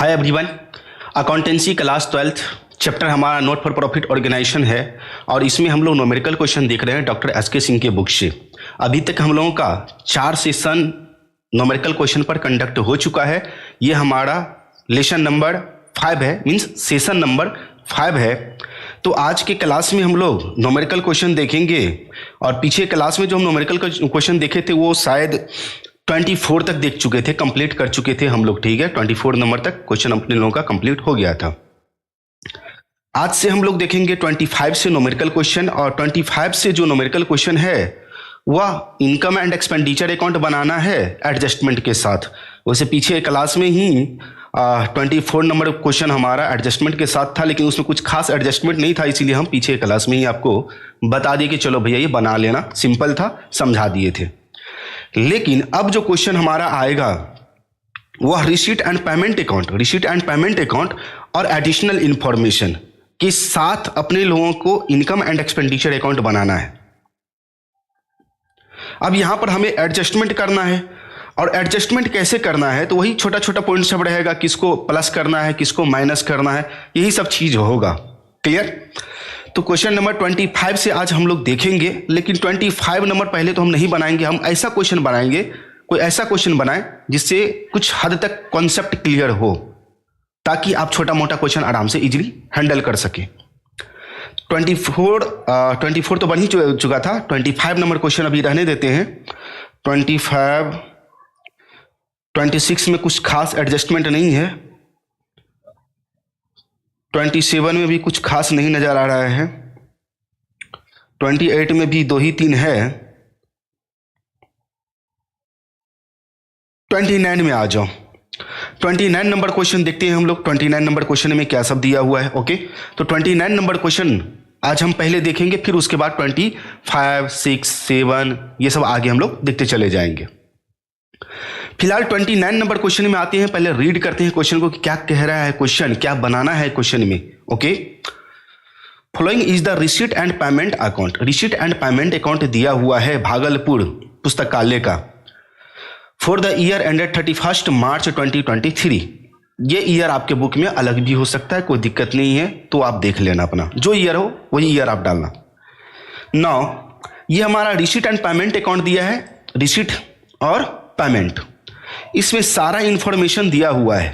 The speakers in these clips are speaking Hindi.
Hi everyone, accountancy class 12th chapter हमारा नोट फॉर प्रॉफिट ऑर्गेनाइजेशन है और इसमें हम लोग न्यूमेरिकल क्वेश्चन देख रहे हैं डॉक्टर एस.के. सिंह के बुक से। अभी तक हम लोगों का 4 सेशन न्यूमेरिकल क्वेश्चन पर कंडक्ट हो चुका है। ये हमारा लेसन नंबर 5 है, मीन्स सेशन नंबर 5 है। तो आज के क्लास में हम लोग न्यूमेरिकल क्वेश्चन देखेंगे और पीछे क्लास में जो हम न्यूमेरिकल क्वेश्चन देखे थे वो शायद 24 तक देख चुके थे, कंप्लीट कर चुके थे हम लोग, ठीक है। 24 नंबर तक क्वेश्चन अपने लोगों का कंप्लीट हो गया था। आज से हम लोग देखेंगे 25 से न्यूमेरिकल क्वेश्चन और 25 से जो न्यूमेरिकल क्वेश्चन है वह इनकम एंड एक्सपेंडिचर अकाउंट बनाना है एडजस्टमेंट के साथ। वैसे पीछे क्लास में ही 24 नंबर क्वेश्चन हमारा एडजस्टमेंट के साथ था, लेकिन उसमें कुछ खास एडजस्टमेंट नहीं था, इसीलिए हम पीछे क्लास में ही आपको बता दिए कि चलो भैया ये बना लेना, सिंपल था, समझा दिए थे। लेकिन अब जो क्वेश्चन हमारा आएगा वह रिसीट एंड पेमेंट अकाउंट और एडिशनल इंफॉर्मेशन के साथ अपने लोगों को इनकम एंड एक्सपेंडिचर अकाउंट बनाना है। अब यहां पर हमें एडजस्टमेंट करना है और एडजस्टमेंट कैसे करना है तो वही छोटा छोटा पॉइंट सब रहेगा, किसको प्लस करना है, किसको माइनस करना है, यही सब चीज होगा। क्लियर? तो क्वेश्चन नंबर 25 से आज हम लोग देखेंगे, लेकिन 25 नंबर पहले तो हम नहीं बनाएंगे। हम ऐसा क्वेश्चन बनाएंगे, कोई ऐसा क्वेश्चन बनाएं जिससे कुछ हद तक कॉन्सेप्ट क्लियर हो, ताकि आप छोटा मोटा क्वेश्चन आराम से इजीली हैंडल कर सके। 24 तो बन ही चुका था, 25 नंबर क्वेश्चन अभी रहने देते हैं। 26 में कुछ खास एडजस्टमेंट नहीं है, 27 में भी कुछ खास नहीं नजर आ रहा है, 28 में भी 2 ही 3 है, 29 में आ जाओ। 29 नंबर क्वेश्चन देखते हैं हम लोग। 29 नंबर क्वेश्चन में क्या सब दिया हुआ है। ओके, तो 29 नंबर क्वेश्चन आज हम पहले देखेंगे, फिर उसके बाद 25, 6, 7 ये सब आगे हम लोग देखते चले जाएंगे। फिलहाल 29 नंबर क्वेश्चन में आते हैं, पहले रीड करते हैं क्वेश्चन को कि क्या कह रहा है क्वेश्चन, क्या बनाना है क्वेश्चन में। Okay, following is the receipt and payment account. Receipt and payment account दिया हुआ है भागलपुर पुस्तकालय का फॉर द ईयर एंडेड 31 मार्च 2023। ये ईयर आपके बुक में अलग भी हो सकता है, कोई दिक्कत नहीं है, तो आप देख लेना, अपना जो ईयर हो वही ईयर आप डालना। नाउ ये हमारा रिसीट एंड पेमेंट अकाउंट दिया है, रिसीट और पेमेंट, इसमें सारा इंफॉर्मेशन दिया हुआ है।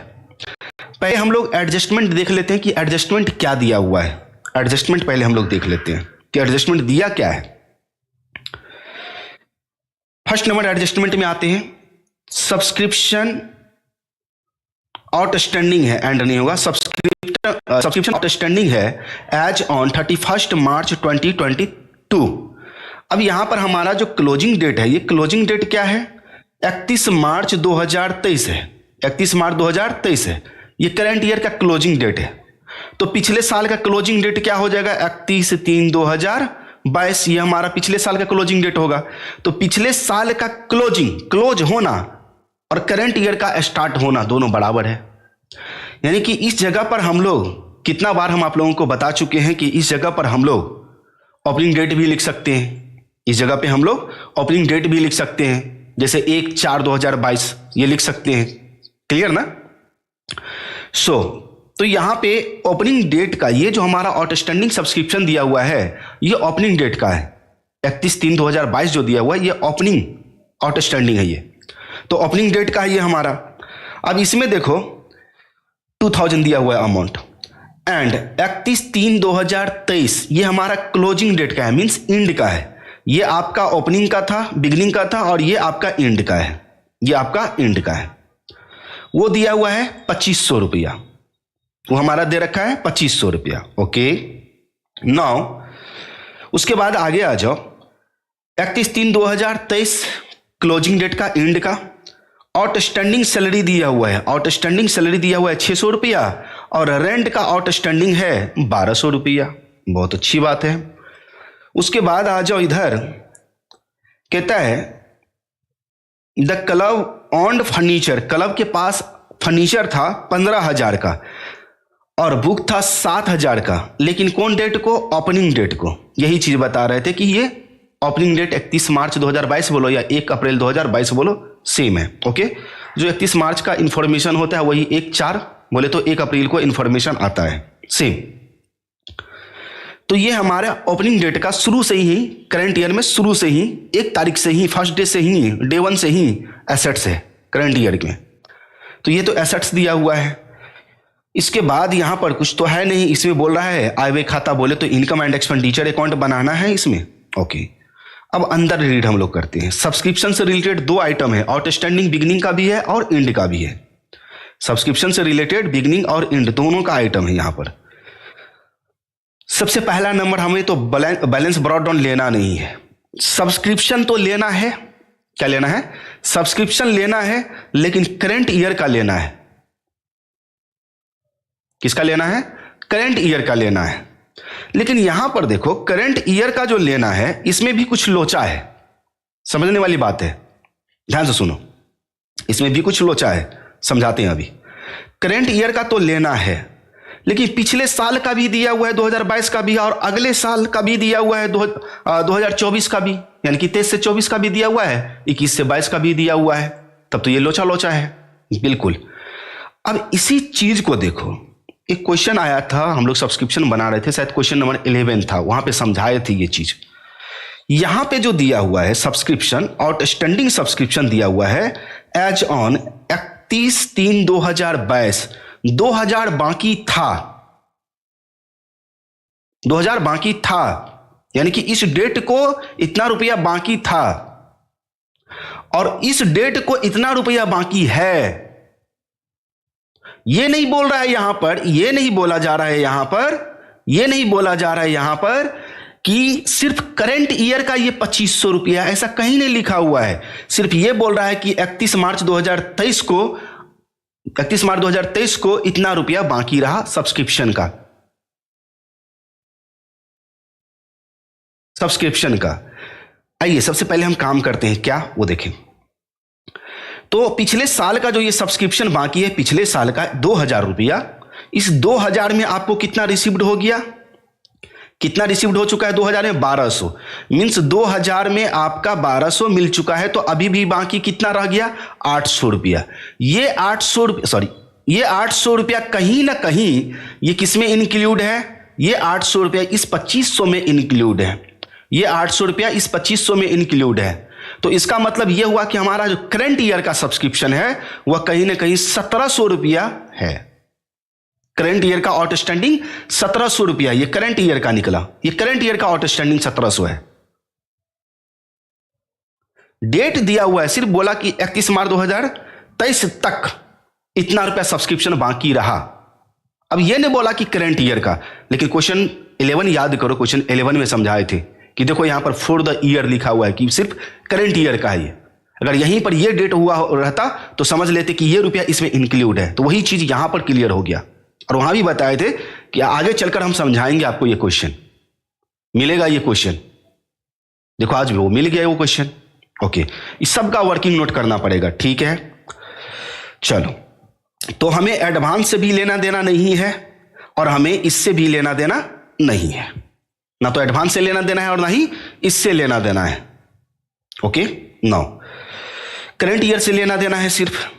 पहले हम लोग एडजस्टमेंट देख लेते हैं कि एडजस्टमेंट क्या दिया हुआ है। एडजस्टमेंट पहले हम लोग देख लेते हैं कि एडजस्टमेंट दिया क्या है। फर्स्ट नंबर एडजस्टमेंट में आते हैं, सब्सक्रिप्शन आउटस्टैंडिंग है, एंड नहीं होगा, सब्सक्रिप्शन आउटस्टैंडिंग है एज ऑन 31 मार्च 2022। अब यहां पर हमारा जो क्लोजिंग डेट है, ये क्लोजिंग डेट क्या है, 31 मार्च 2023 है। 31 मार्च 2023 है, ये करंट ईयर का क्लोजिंग डेट है। तो पिछले साल का क्लोजिंग डेट क्या हो जाएगा, 31/3/2022, ये हमारा पिछले साल का क्लोजिंग डेट होगा। तो पिछले साल का क्लोज होना और करंट ईयर का स्टार्ट होना दोनों बराबर है। यानी कि इस जगह पर हम लोग, कितना बार हम आप लोगों को बता चुके हैं कि इस जगह पर हम लोग ओपनिंग डेट भी लिख सकते हैं, इस जगह पे हम लोग ओपनिंग डेट भी लिख सकते हैं, जैसे 1/4/2022 ये लिख सकते हैं। क्लियर ना? तो यहां पे ओपनिंग डेट का, ये जो हमारा आउटस्टैंडिंग सब्सक्रिप्शन दिया हुआ है ये ओपनिंग डेट का है। 31/3/2022 जो दिया हुआ है ये ओपनिंग आउटस्टैंडिंग है, ये तो ओपनिंग डेट का है ये हमारा। अब इसमें देखो 2000 दिया हुआ है अमाउंट, एंड 31/3/2023 ये हमारा क्लोजिंग डेट का है, मीन्स एंड का है। ये आपका ओपनिंग का था, बिगिनिंग का था, और ये आपका एंड का है, ये आपका एंड का है। वो दिया हुआ है 2500 रुपया, वो हमारा दे रखा है 2500 रुपया। ओके, नाउ उसके बाद आगे आ जाओ, 31/3/2023 क्लोजिंग डेट का, एंड का। आउटस्टैंडिंग सैलरी दिया हुआ है, आउटस्टैंडिंग सैलरी दिया हुआ है 600 रुपया, और रेंट का आउटस्टैंडिंग है 1200 रुपया। बहुत अच्छी बात है। उसके बाद आ जाओ इधर, कहता है the club on furniture, club के पास फर्नीचर था 15,000 का और बुक था 7,000 का, लेकिन कौन डेट को, ओपनिंग डेट को। यही चीज बता रहे थे कि ये ओपनिंग डेट 31 मार्च 2022 बोलो या 1 अप्रैल 2022 बोलो, सेम है। ओके, जो 31 मार्च का इंफॉर्मेशन होता है वही 1/4 बोले तो 1 अप्रैल को इंफॉर्मेशन आता है सेम। तो ये हमारा ओपनिंग डेट का शुरू से ही करंट ईयर में शुरू से ही 1 तारीख से ही फर्स्ट डे से ही डे 1 से ही एसेट्स है करंट ईयर में। तो ये तो एसेट्स दिया हुआ है। इसके बाद यहाँ पर कुछ तो है नहीं, इसमें बोल रहा है आय व्यय खाता, बोले तो इनकम एंड एक्सपेंडिचर अकाउंट बनाना है इसमें। ओके, अब अंदर रीड हम लोग करते हैं। सब्सक्रिप्शन से रिलेटेड 2 आइटम है, आउटस्टैंडिंग बिगिनिंग का भी है और एंड का भी है। सब्सक्रिप्शन से रिलेटेड बिगिनिंग और एंड दोनों का आइटम है यहाँ पर। सबसे पहला नंबर, हमें तो बैलेंस ब्रॉट डाउन लेना नहीं है, सब्सक्रिप्शन तो लेना है। क्या लेना है? सब्सक्रिप्शन लेना है, लेकिन करंट ईयर का लेना है। किसका लेना है? करंट ईयर का लेना है। लेकिन यहां पर देखो, करंट ईयर का जो लेना है इसमें भी कुछ लोचा है, समझने वाली बात है, ध्यान से सुनो। इसमें भी कुछ लोचा है, समझाते हैं अभी। करंट ईयर का तो लेना है, लेकिन पिछले साल का भी दिया हुआ है 2022 का भी, और अगले साल का भी दिया हुआ है 2024 का भी, यानी कि 23 से 24 का भी दिया हुआ है, 21 से 22 का भी दिया हुआ है। तब तो ये लोचा लोचा है बिल्कुल। अब इसी चीज को देखो, एक क्वेश्चन आया था, हम लोग सब्सक्रिप्शन बना रहे थे, शायद क्वेश्चन नंबर 11 था, वहां पे समझाए थे ये चीज। यहां पे जो दिया हुआ है सब्सक्रिप्शन, आउटस्टैंडिंग सब्सक्रिप्शन दिया हुआ है एज ऑन 31/3/2022, 2000 बाकी था, 2000 बाकी था, यानी कि इस डेट को इतना रुपया बाकी था और इस डेट को इतना रुपया बाकी है। ये नहीं बोल रहा है यहां पर, ये नहीं बोला जा रहा है यहां पर, ये नहीं बोला जा रहा है यहां पर कि सिर्फ करंट ईयर का ये 2500 रुपया, ऐसा कहीं नहीं लिखा हुआ है। सिर्फ ये बोल रहा है कि 31 मार्च 2023 को इतना रुपया बाकी रहा सब्सक्रिप्शन का। आइए सबसे पहले हम काम करते हैं, क्या वो देखें। तो पिछले साल का जो ये सब्सक्रिप्शन बाकी है, पिछले साल का 2000 रुपया, इस 2000 में आपको कितना रिसीव्ड हो गया? कितना रिसीव्ड हो चुका है 2000 में? 1200। मीन्स 2000 में आपका 1200 मिल चुका है, तो अभी भी बाकी कितना रह गया? 800 रुपया। ये 800 रुपया कहीं ना कहीं ये किसमें इंक्लूड है? ये 800 रुपया इस 2500 में इंक्लूड है। ये 800 रुपया इस 2500 में इंक्लूड है। तो इसका मतलब यह हुआ कि हमारा जो करंट ईयर का सब्सक्रिप्शन है वह कहीं ना कहीं 1700 रुपया है। करंट ईयर का आउटस्टैंडिंग 1700 रुपया, ये करंट ईयर का निकला। ये करंट ईयर का आउटस्टैंडिंग 1700 है। डेट दिया हुआ है, सिर्फ बोला कि 31 मार्च 2023 तक इतना रुपया सब्सक्रिप्शन बाकी रहा। अब यह नहीं बोला कि करंट ईयर का, लेकिन क्वेश्चन 11 याद करो, क्वेश्चन 11 में समझाए थे कि देखो यहां पर फॉर द ईयर लिखा हुआ है कि सिर्फ करंट ईयर का है ये। अगर यहीं पर ये डेट हुआ रहता तो समझ लेते कि ये रुपया इसमें इंक्लूड है। तो वही चीज यहां पर क्लियर हो गया। और वहां भी बताए थे कि आगे चलकर हम समझाएंगे आपको, ये क्वेश्चन मिलेगा। ये क्वेश्चन देखो आज भी वो मिल गया वो क्वेश्चन। ओके, इस सब का वर्किंग नोट करना पड़ेगा, ठीक है। चलो, तो हमें एडवांस से भी लेना देना नहीं है और हमें इससे भी लेना देना नहीं है। ना तो एडवांस से लेना देना है और ना ही इससे लेना देना है। ओके, नो, करंट ईयर से लेना देना है सिर्फ।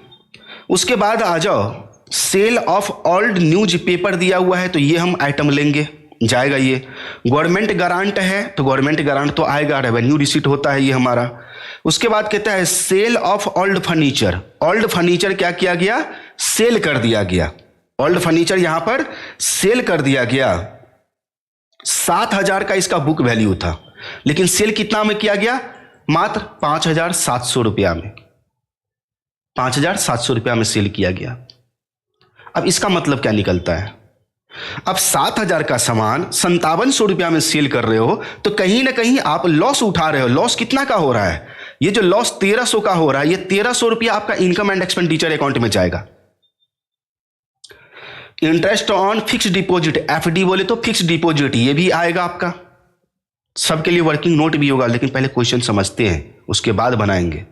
उसके बाद आ जाओ, sale of old newspaper दिया हुआ है, तो ये हम आइटम लेंगे, जाएगा ये। गवर्नमेंट गारंट है तो गवर्नमेंट गारंट तो आएगा, रेवेन्यू रिसीट होता है ये हमारा। उसके बाद कहता है sale of old furniture. Old furniture क्या किया गया? सेल कर दिया गया। ओल्ड फर्नीचर यहां पर सेल कर दिया गया। 7000 का इसका बुक वैल्यू था, लेकिन सेल कितना में किया गया? मात्र 5700 रुपया में। 5700 रुपया में सेल किया गया। अब इसका मतलब क्या निकलता है? अब 7000 का सामान 5700 रुपया में सेल कर रहे हो, तो कहीं ना कहीं आप लॉस उठा रहे हो। लॉस कितना का हो रहा है? ये जो लॉस 1300 का हो रहा है, ये 1300 रुपया आपका इनकम एंड एक्सपेंडिचर अकाउंट में जाएगा। Interest on fix deposit, FD बोले तो फिक्स डिपॉजिट, ये भी आएगा आपका। सबके लिए वर्किंग नोट भी होगा, लेकिन पहले क्वेश्चन समझते हैं, उसके बाद बनाएंगे।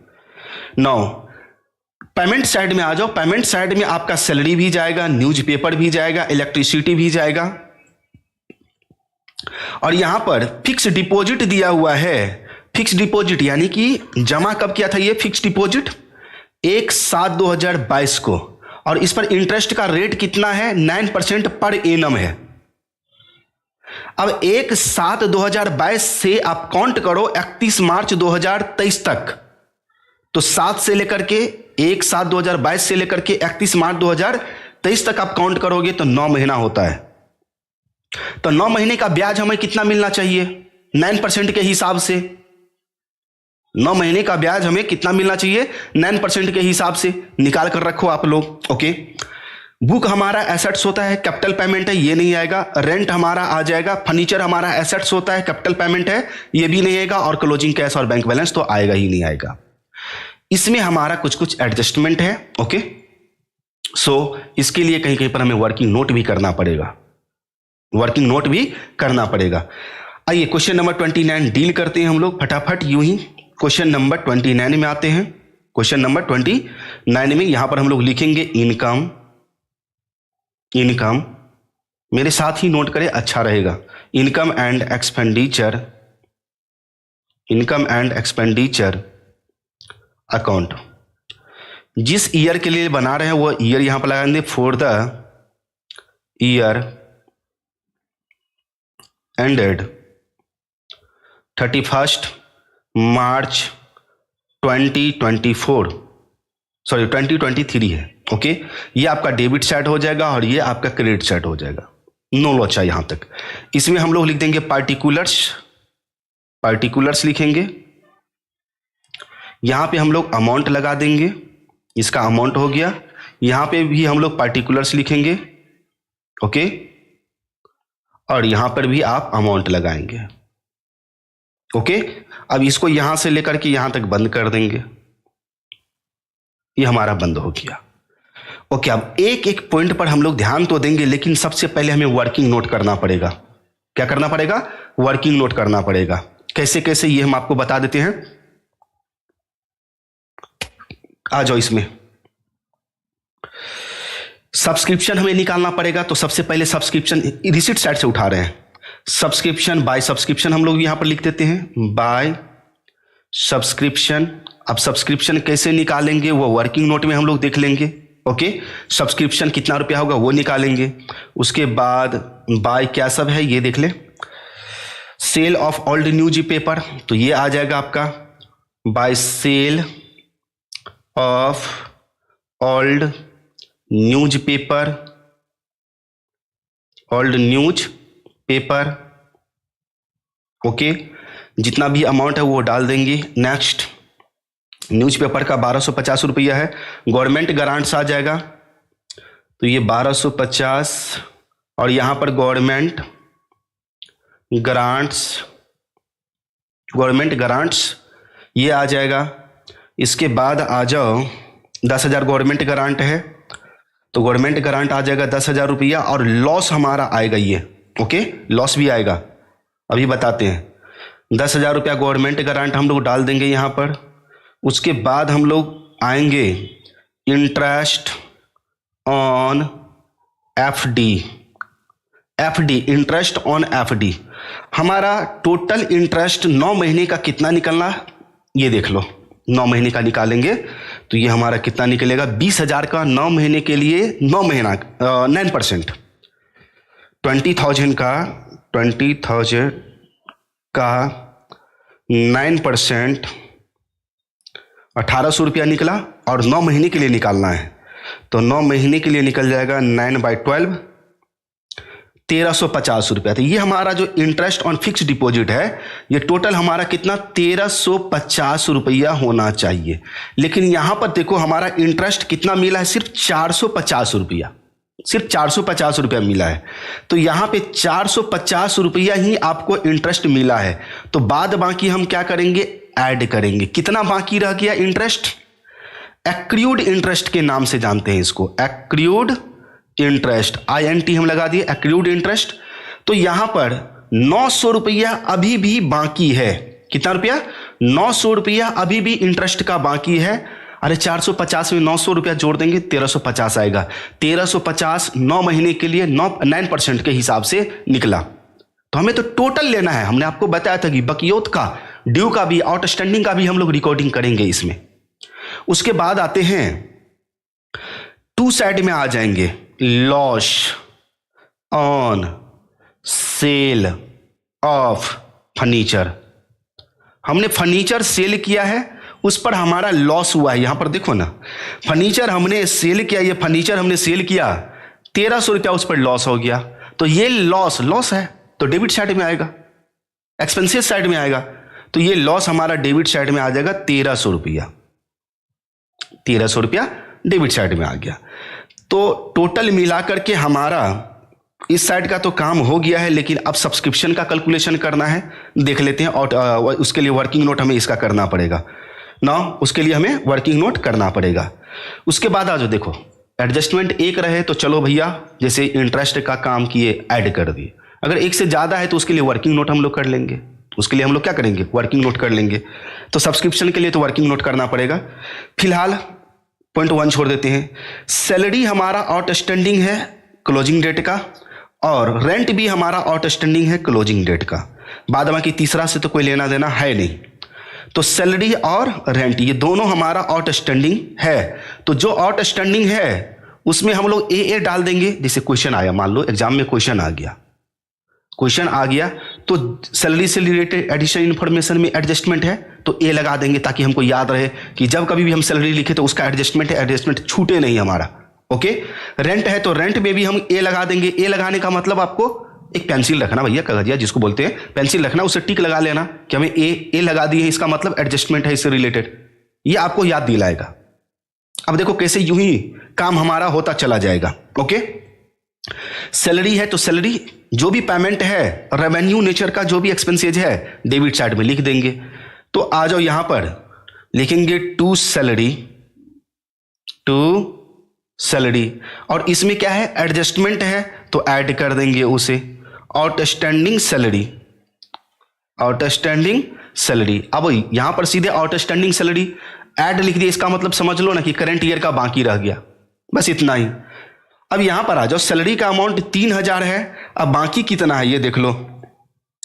9, पेमेंट साइड में आ जाओ। पेमेंट साइड में आपका सैलरी भी जाएगा, न्यूज़पेपर भी जाएगा, इलेक्ट्रिसिटी भी जाएगा। और यहां पर फिक्स डिपॉजिट दिया हुआ है। फिक्स डिपॉजिट यानी कि जमा कब किया था ये फिक्स डिपॉजिट? 1/7/2022 को, और इस पर इंटरेस्ट का रेट कितना है, 9% पर एनम है। अब 1/7/2022 से आप काउंट करो 31 मार्च 2023 तक। तो 7 से लेकर के 1/7/2022 से लेकर के 31 मार्च 2023 तक आप काउंट करोगे तो 9 महीना होता है। तो 9 महीने का ब्याज हमें कितना मिलना चाहिए, 9% के हिसाब से। 9 महीने का ब्याज हमें कितना मिलना चाहिए, 9% के हिसाब से। निकाल कर रखो आप लोग। ओके, बुक हमारा एसेट्स होता है, कैपिटल पेमेंट है, ये नहीं आएगा। रेंट हमारा आ जाएगा। फर्नीचर हमारा एसेट्स होता है, कैपिटल पेमेंट है, ये भी नहीं आएगा। और क्लोजिंग कैश और बैंक बैलेंस तो आएगा ही नहीं आएगा। इसमें हमारा कुछ कुछ एडजस्टमेंट है। ओके, सो इसके लिए कहीं कहीं पर हमें वर्किंग नोट भी करना पड़ेगा, वर्किंग नोट भी करना पड़ेगा। आइए क्वेश्चन नंबर 29 डील करते हैं हम लोग फटाफट। यूं ही क्वेश्चन नंबर 29 में आते हैं। क्वेश्चन नंबर 29 में यहां पर हम लोग लिखेंगे इनकम। इनकम मेरे साथ ही नोट करें, अच्छा रहेगा। Income and expenditure, income and expenditure account. जिस ईयर के लिए बना रहे हैं वो ईयर यहां पर लगाएंगे, for the year ended 31 March 2024, sorry 2023 है। ओके, ये आपका डेबिट साइड हो जाएगा और ये आपका क्रेडिट साइड हो जाएगा। नो लोचा यहां तक। इसमें हम लोग लिख देंगे पार्टिकुलर्स, पार्टिकुलर्स लिखेंगे। यहां पे हम लोग अमाउंट लगा देंगे, इसका अमाउंट हो गया। यहां पे भी हम लोग पार्टिकुलर्स लिखेंगे। ओके, और यहां पर भी आप अमाउंट लगाएंगे। ओके, अब इसको यहां से लेकर के यहां तक बंद कर देंगे। ये हमारा बंद हो गया। ओके, अब एक एक पॉइंट पर हम लोग ध्यान तो देंगे, लेकिन सबसे पहले हमें वर्किंग नोट करना पड़ेगा। क्या करना पड़ेगा, वर्किंग नोट करना पड़ेगा। कैसे कैसे ये हम आपको बता देते हैं। आ जाओ, इसमें सब्सक्रिप्शन हमें निकालना पड़ेगा। तो सबसे पहले सब्सक्रिप्शन रिसीट साइड से उठा रहे हैं। सब्सक्रिप्शन बाय सब्सक्रिप्शन हम लोग यहां पर लिख देते हैं, बाय सब्सक्रिप्शन। अब सब्सक्रिप्शन कैसे निकालेंगे वो वर्किंग नोट में हम लोग देख लेंगे। ओके, सब्सक्रिप्शन कितना रुपया होगा वो निकालेंगे। उसके बाद बाय क्या सब है ये देख ले। Sale of old newspaper, तो ये आ जाएगा आपका by sale of old newspaper, old newspaper. Okay, जितना भी अमाउंट है वो डाल देंगे। नेक्स्ट, न्यूज़पेपर का 1250 रुपया है। गवर्नमेंट ग्रांट्स आ जाएगा, तो ये 1250 और यहाँ पर गवर्नमेंट ग्रांट्स, गवर्नमेंट ग्रांट्स ये आ जाएगा। इसके बाद आ जाओ 10,000 गवर्नमेंट ग्रांट है, तो गवर्नमेंट ग्रांट आ जाएगा 10,000 रुपया। और लॉस हमारा आएगा ये। ओके, लॉस भी आएगा, अभी बताते हैं। 10,000 रुपया गवर्नमेंट ग्रांट हम लोग डाल देंगे यहाँ पर। उसके बाद हम लोग आएंगे interest on FD, FD interest on FD. हमारा टोटल इंटरेस्ट 9 महीने का कितना निकलना ये देख लो। 9 महीने का निकालेंगे तो ये हमारा कितना निकलेगा, 20,000 का 9 महीने के लिए। 9 महीना 9%, 20,000 का 9%, 1,800 रुपया निकला। और 9 महीने के लिए निकालना है, तो 9 महीने के लिए निकल जाएगा 9/12, 1,350 रुपया। तो ये हमारा जो इंटरेस्ट ऑन फिक्स डिपॉजिट है ये टोटल हमारा कितना 1,350 रुपया होना चाहिए। लेकिन यहां पर देखो हमारा इंटरेस्ट कितना मिला है, सिर्फ 450 रुपया, सिर्फ 450 रुपया मिला है। तो यहां पे 450 रुपया ही आपको इंटरेस्ट मिला है। तो बाद बाकी हम क्या करेंगे, ऐड करेंगे। कितना बाकी रह गया इंटरेस्ट, एक्रूड इंटरेस्ट के नाम से जानते हैं इसको, एक्रूड इंटरेस्ट, INT हम लगा दिए, एक्रूड इंटरेस्ट। तो यहां पर 900 रुपया अभी भी बाकी है। कितना रुपया, 900 रुपया अभी भी इंटरेस्ट का बाकी है। अरे 450 में 900 रुपया जोड़ देंगे 1,350 आएगा। 1,350 9 महीने के लिए 9% के हिसाब से निकला। तो हमें तो टोटल लेना है। हमने आपको बताया था कि बकियोत का, ड्यू का भी, आउटस्टैंडिंग का भी हम लोग रिकॉर्डिंग करेंगे इसमें। उसके बाद आते हैं टू साइड में आ जाएंगे, loss on sale of furniture. हमने फर्नीचर सेल किया है, उस पर हमारा लॉस हुआ है। यहां पर देखो ना, फर्नीचर हमने सेल किया, ये फर्नीचर हमने सेल किया, 1300 रुपया उस पर लॉस हो गया। तो ये लॉस है तो डेबिट साइड में आएगा, एक्सपेंसेस साइड में आएगा। तो ये लॉस हमारा डेबिट साइड में आ जाएगा 1300 रुपया। 1300 रुपया डेबिट साइड में आ गया। तो टोटल मिलाकर के हमारा इस साइड का तो काम हो गया है, लेकिन अब सब्सक्रिप्शन का कैलकुलेशन करना है, देख लेते हैं। और उसके लिए वर्किंग नोट हमें इसका करना पड़ेगा ना, उसके लिए हमें वर्किंग नोट करना पड़ेगा। उसके बाद आज देखो, एडजस्टमेंट एक रहे तो चलो भैया, जैसे इंटरेस्ट का काम किए ऐड कर दिए। अगर एक से ज़्यादा है तो उसके लिए वर्किंग नोट हम लोग कर लेंगे, उसके लिए हम लोग क्या करेंगे, वर्किंग नोट कर लेंगे। तो सब्सक्रिप्शन के लिए तो वर्किंग नोट करना पड़ेगा। फिलहाल पॉइंट 1 छोड़ देते हैं। सैलरी हमारा आउटस्टैंडिंग है क्लोजिंग डेट का, और रेंट भी हमारा आउटस्टैंडिंग है क्लोजिंग डेट का। बाद बाकी तीसरा से तो कोई लेना देना है नहीं। तो सैलरी और रेंट ये दोनों हमारा आउटस्टैंडिंग है। तो जो आउटस्टैंडिंग है उसमें हम लोग ए डाल देंगे। जैसे क्वेश्चन आया, मान लो एग्जाम में क्वेश्चन आ गया तो सैलरी से रिलेटेड एडिशनल इन्फॉर्मेशन में एडजस्टमेंट है तो ए लगा देंगे, ताकि हमको याद रहे कि जब कभी भी हम सैलरी लिखे तो उसका एडजस्टमेंट है, एडजस्टमेंट छूटे नहीं हमारा। ओके, रेंट है तो रेंट में भी हम ए लगा देंगे। ए लगाने का मतलब आपको एक पेंसिल रखना भैया, कागजिया जिसको बोलते हैं पेंसिल रखना, उसे टिक लगा लेना कि हमें ए लगा दिए है, इसका मतलब एडजस्टमेंट है इससे रिलेटेड। ये आपको याद दिलाएगा। अब देखो कैसे यूं ही काम हमारा होता चला जाएगा। ओके, सैलरी है तो सैलरी जो भी पेमेंट है, रेवेन्यू नेचर का जो भी एक्सपेंसेज है डेबिट साइड में लिख देंगे। तो आ जाओ यहां पर लिखेंगे टू सैलरी, और इसमें क्या है, एडजस्टमेंट है तो ऐड कर देंगे उसे, आउटस्टैंडिंग सैलरी। अब यहां पर सीधे आउटस्टैंडिंग सैलरी ऐड लिख दिया, इसका मतलब समझ लो ना कि करंट ईयर का बाकी रह गया, बस इतना ही। अब यहां पर आ जाओ, सैलरी का अमाउंट 3000 है, अब बाकी कितना है ये देख लो।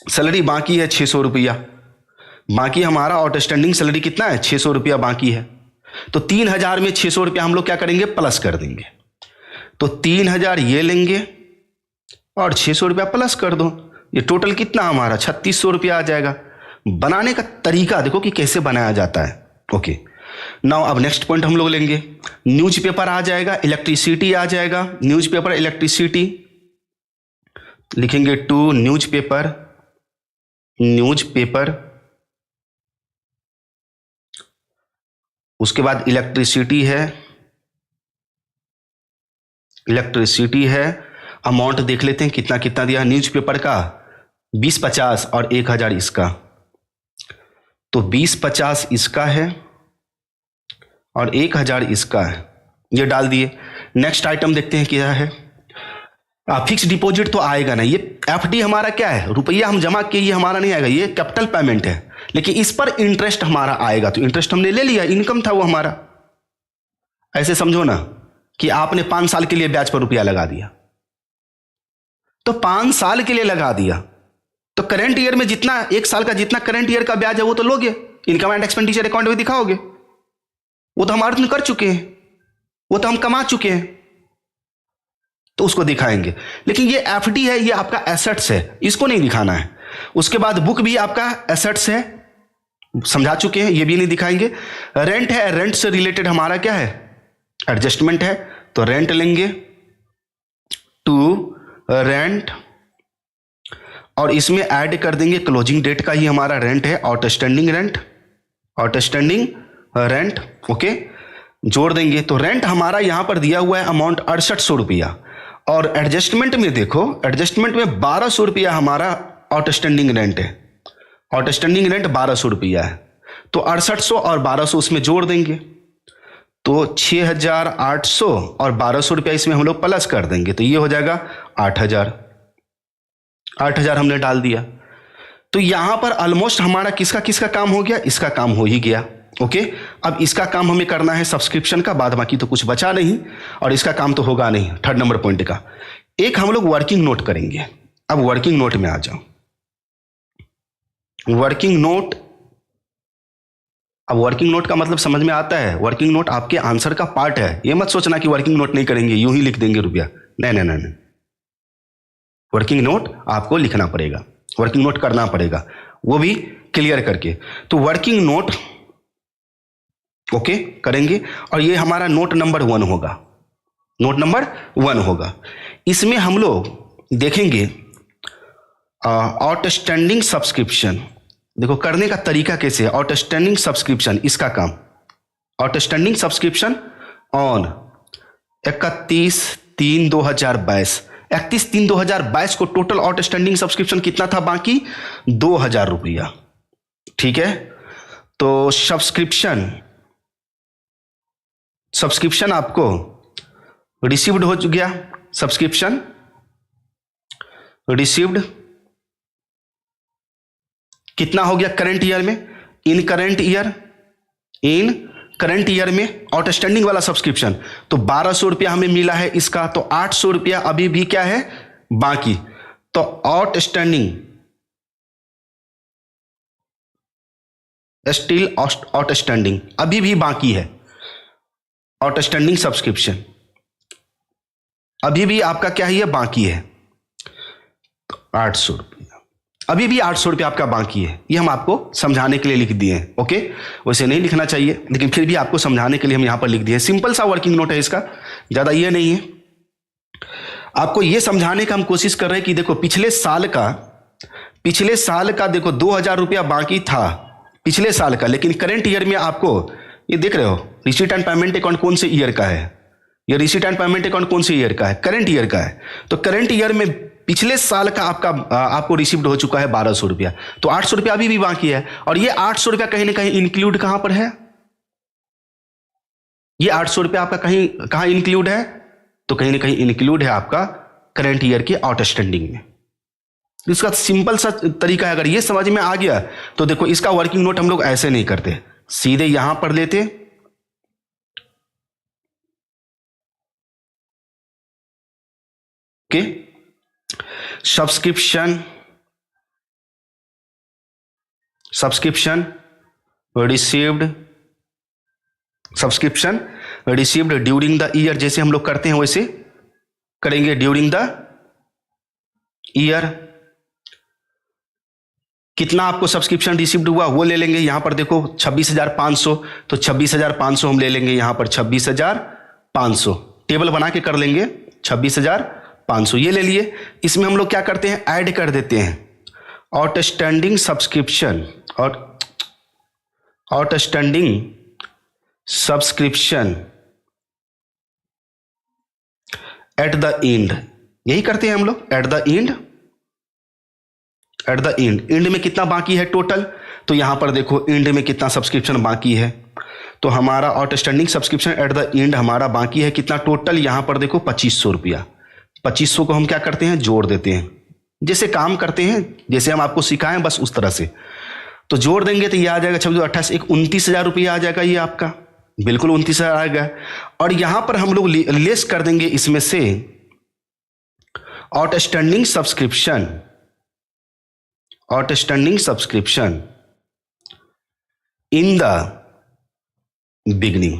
सैलरी बाकी है 600 रुपया, बाकी हमारा आउटस्टैंडिंग सैलरी कितना है, 600 रुपया बाकी है। तो 3000 में 600 रुपया हम लोग क्या करेंगे, प्लस कर देंगे। तो 3000 ये लेंगे और 600 रुपया प्लस कर दो, ये टोटल कितना हमारा 3600 रुपया आ जाएगा। बनाने का तरीका देखो कि कैसे बनाया जाता है। ओके, नाउ अब नेक्स्ट पॉइंट हम लोग लेंगे। न्यूज़पेपर आ जाएगा, इलेक्ट्रिसिटी आ जाएगा। न्यूज़पेपर इलेक्ट्रिसिटी लिखेंगे टू न्यूज़पेपर, उसके बाद इलेक्ट्रिसिटी है। अमाउंट देख लेते हैं कितना कितना दिया न्यूज़पेपर का, 20-50 और 1000 इसका। तो 20-50 इसका है और 1000 इसका है, ये डाल दिए। नेक्स्ट आइटम देखते हैं क्या है। फिक्स डिपॉजिट तो आएगा नहीं, ये एफडी हमारा क्या है, रुपया हम जमा किए, ये हमारा नहीं आएगा, ये कैपिटल पेमेंट है, लेकिन इस पर इंटरेस्ट हमारा आएगा। तो इंटरेस्ट हमने ले लिया, इनकम था वो हमारा। ऐसे समझो ना कि आपने 5 साल के लिए ब्याज पर रुपया लगा दिया, तो 5 साल के लिए लगा दिया, तो करंट ईयर में जितना 1 साल का जितना करंट ईयर का ब्याज है वो तो लोगे, इनकम एंड एक्सपेंडिचर अकाउंट में दिखाओगे। वो तो हमारे तो कर चुके हैं, वो तो हम कमा चुके हैं, तो उसको दिखाएंगे। लेकिन ये एफडी है, ये आपका एसेट्स है, इसको नहीं दिखाना है। उसके बाद बुक भी आपका एसेट्स है, समझा चुके हैं, ये भी नहीं दिखाएंगे। रेंट है, रेंट से रिलेटेड हमारा क्या है, एडजस्टमेंट है, तो रेंट लेंगे टू रेंट, और इसमें ऐड कर देंगे क्लोजिंग डेट का ही हमारा रेंट है, आउटस्टैंडिंग रेंट। ओके, जोड़ देंगे। तो रेंट हमारा यहां पर दिया हुआ है अमाउंट 6800 रुपया, और एडजस्टमेंट में देखो, एडजस्टमेंट में 1200 रुपया हमारा आउटस्टैंडिंग रेंट है, आउटस्टैंडिंग रेंट 1200 रुपया है। तो 6800 और 1200 उसमें जोड़ देंगे, तो 6800 और 1200 रुपया इसमें हम लोग प्लस कर देंगे, तो ये हो जाएगा 8000 हमने डाल दिया। तो यहां पर ऑलमोस्ट हमारा किसका काम हो गया, इसका काम हो ही गया। ओके, अब इसका काम हमें करना है सब्सक्रिप्शन का, बाद बाकी तो कुछ बचा नहीं, और इसका काम तो होगा नहीं। 3rd नंबर पॉइंट का एक हम लोग वर्किंग नोट करेंगे। अब वर्किंग नोट में आ जाओ। वर्किंग नोट अब वर्किंग नोट का मतलब समझ में आता है, वर्किंग नोट आपके आंसर का पार्ट है। ये मत सोचना कि वर्किंग नोट नहीं करेंगे, यूं ही लिख देंगे रुपया, नहीं नहीं नहीं, वर्किंग नोट आपको लिखना पड़ेगा, वर्किंग नोट करना पड़ेगा, वो भी क्लियर करके। तो वर्किंग नोट ओके करेंगे, और ये हमारा नोट नंबर 1 होगा, नोट नंबर 1 होगा। इसमें हम लोग देखेंगे आउटस्टैंडिंग सब्सक्रिप्शन। देखो करने का तरीका कैसे है, आउटस्टैंडिंग सब्सक्रिप्शन, इसका काम आउटस्टैंडिंग सब्सक्रिप्शन ऑन 31/3/2022, 31/3/2022 को टोटल आउटस्टैंडिंग सब्सक्रिप्शन कितना था बाकी, 2000 रुपया। ठीक है, तो सब्सक्रिप्शन आपको रिसीव्ड हो गया, सब्सक्रिप्शन रिसीव्ड कितना हो गया करंट ईयर में, इन करंट ईयर में आउटस्टैंडिंग वाला सब्सक्रिप्शन, तो 1200 रुपया हमें मिला है इसका, तो 800 रुपया अभी भी क्या है बाकी। तो आउटस्टैंडिंग स्टिल आउटस्टैंडिंग अभी भी बाकी है, आउटस्टैंडिंग सब्सक्रिप्शन अभी भी आपका क्या है, ये बाकी है, तो 800 रुपया अभी भी 800 रुपया आपका बाकी है। ये हम आपको समझाने के लिए लिख दिए हैं। ओके, वैसे नहीं लिखना चाहिए, लेकिन फिर भी आपको समझाने के लिए हम यहां पर लिख दिए हैं। सिंपल सा वर्किंग नोट है इसका, ज्यादा ये नहीं है। आपको ये समझाने का हम कोशिश कर रहे हैं कि देखो पिछले साल का देखो 2000 रुपया बाकी था पिछले साल का, लेकिन करंट ईयर में आपको ये देख रहे हो, रिसीट एंड पेमेंट अकाउंट कौन से ईयर का है, ये रिसीट एंड पेमेंट अकाउंट कौन से ईयर का है, करंट ईयर का है। तो करंट ईयर में पिछले साल का आपको रिसीव्ड हो चुका है 1200 रुपया, तो 800 रुपया अभी भी बाकी है। और ये 800 रुपया कहीं ना कहीं इंक्लूड कहां पर है, ये 800 रुपया आपका कहां इंक्लूड है, तो कहीं ना कहीं इंक्लूड है आपका करंट ईयर के आउटस्टैंडिंग में। इसका सिंपल सा तरीका है, अगर ये समझ में आ गया तो देखो इसका वर्किंग नोट हम लोग ऐसे नहीं करते, सीधे यहां पर लेते, okay, subscription received during the year, जैसे हम लोग करते हैं वैसे करेंगे, ड्यूरिंग द ईयर कितना आपको सब्सक्रिप्शन रिसीव्ड हुआ वो ले लेंगे। यहां पर देखो 26,500, तो 26,500 हम ले लेंगे, यहां पर 26,500 टेबल बना के कर लेंगे, 26,500 ये ले लिए। इसमें हम लोग क्या करते हैं, ऐड कर देते हैं आउटस्टैंडिंग सब्सक्रिप्शन और outstanding subscription at the end, यही करते हैं हम लोग, एट द एंड में कितना बाकी है टोटल, तो यहां पर देखो एंड में कितना सब्सक्रिप्शन बाकी है, तो हमारा outstanding subscription at the end हमारा बाकी है कितना टोटल, यहां पर देखो 2500 रुपया। 2500 को हम क्या करते हैं, जोड़ देते हैं, जैसे काम करते हैं जैसे हम आपको सिखाएं बस उस तरह से। तो जोड़ देंगे तो ये आ जाएगा 26 28 एक 29,000 रुपया आ जाएगा, ये आपका बिल्कुल 29,000 आएगा। और यहां पर हम लोग लेस कर देंगे इसमें से outstanding subscription in the beginning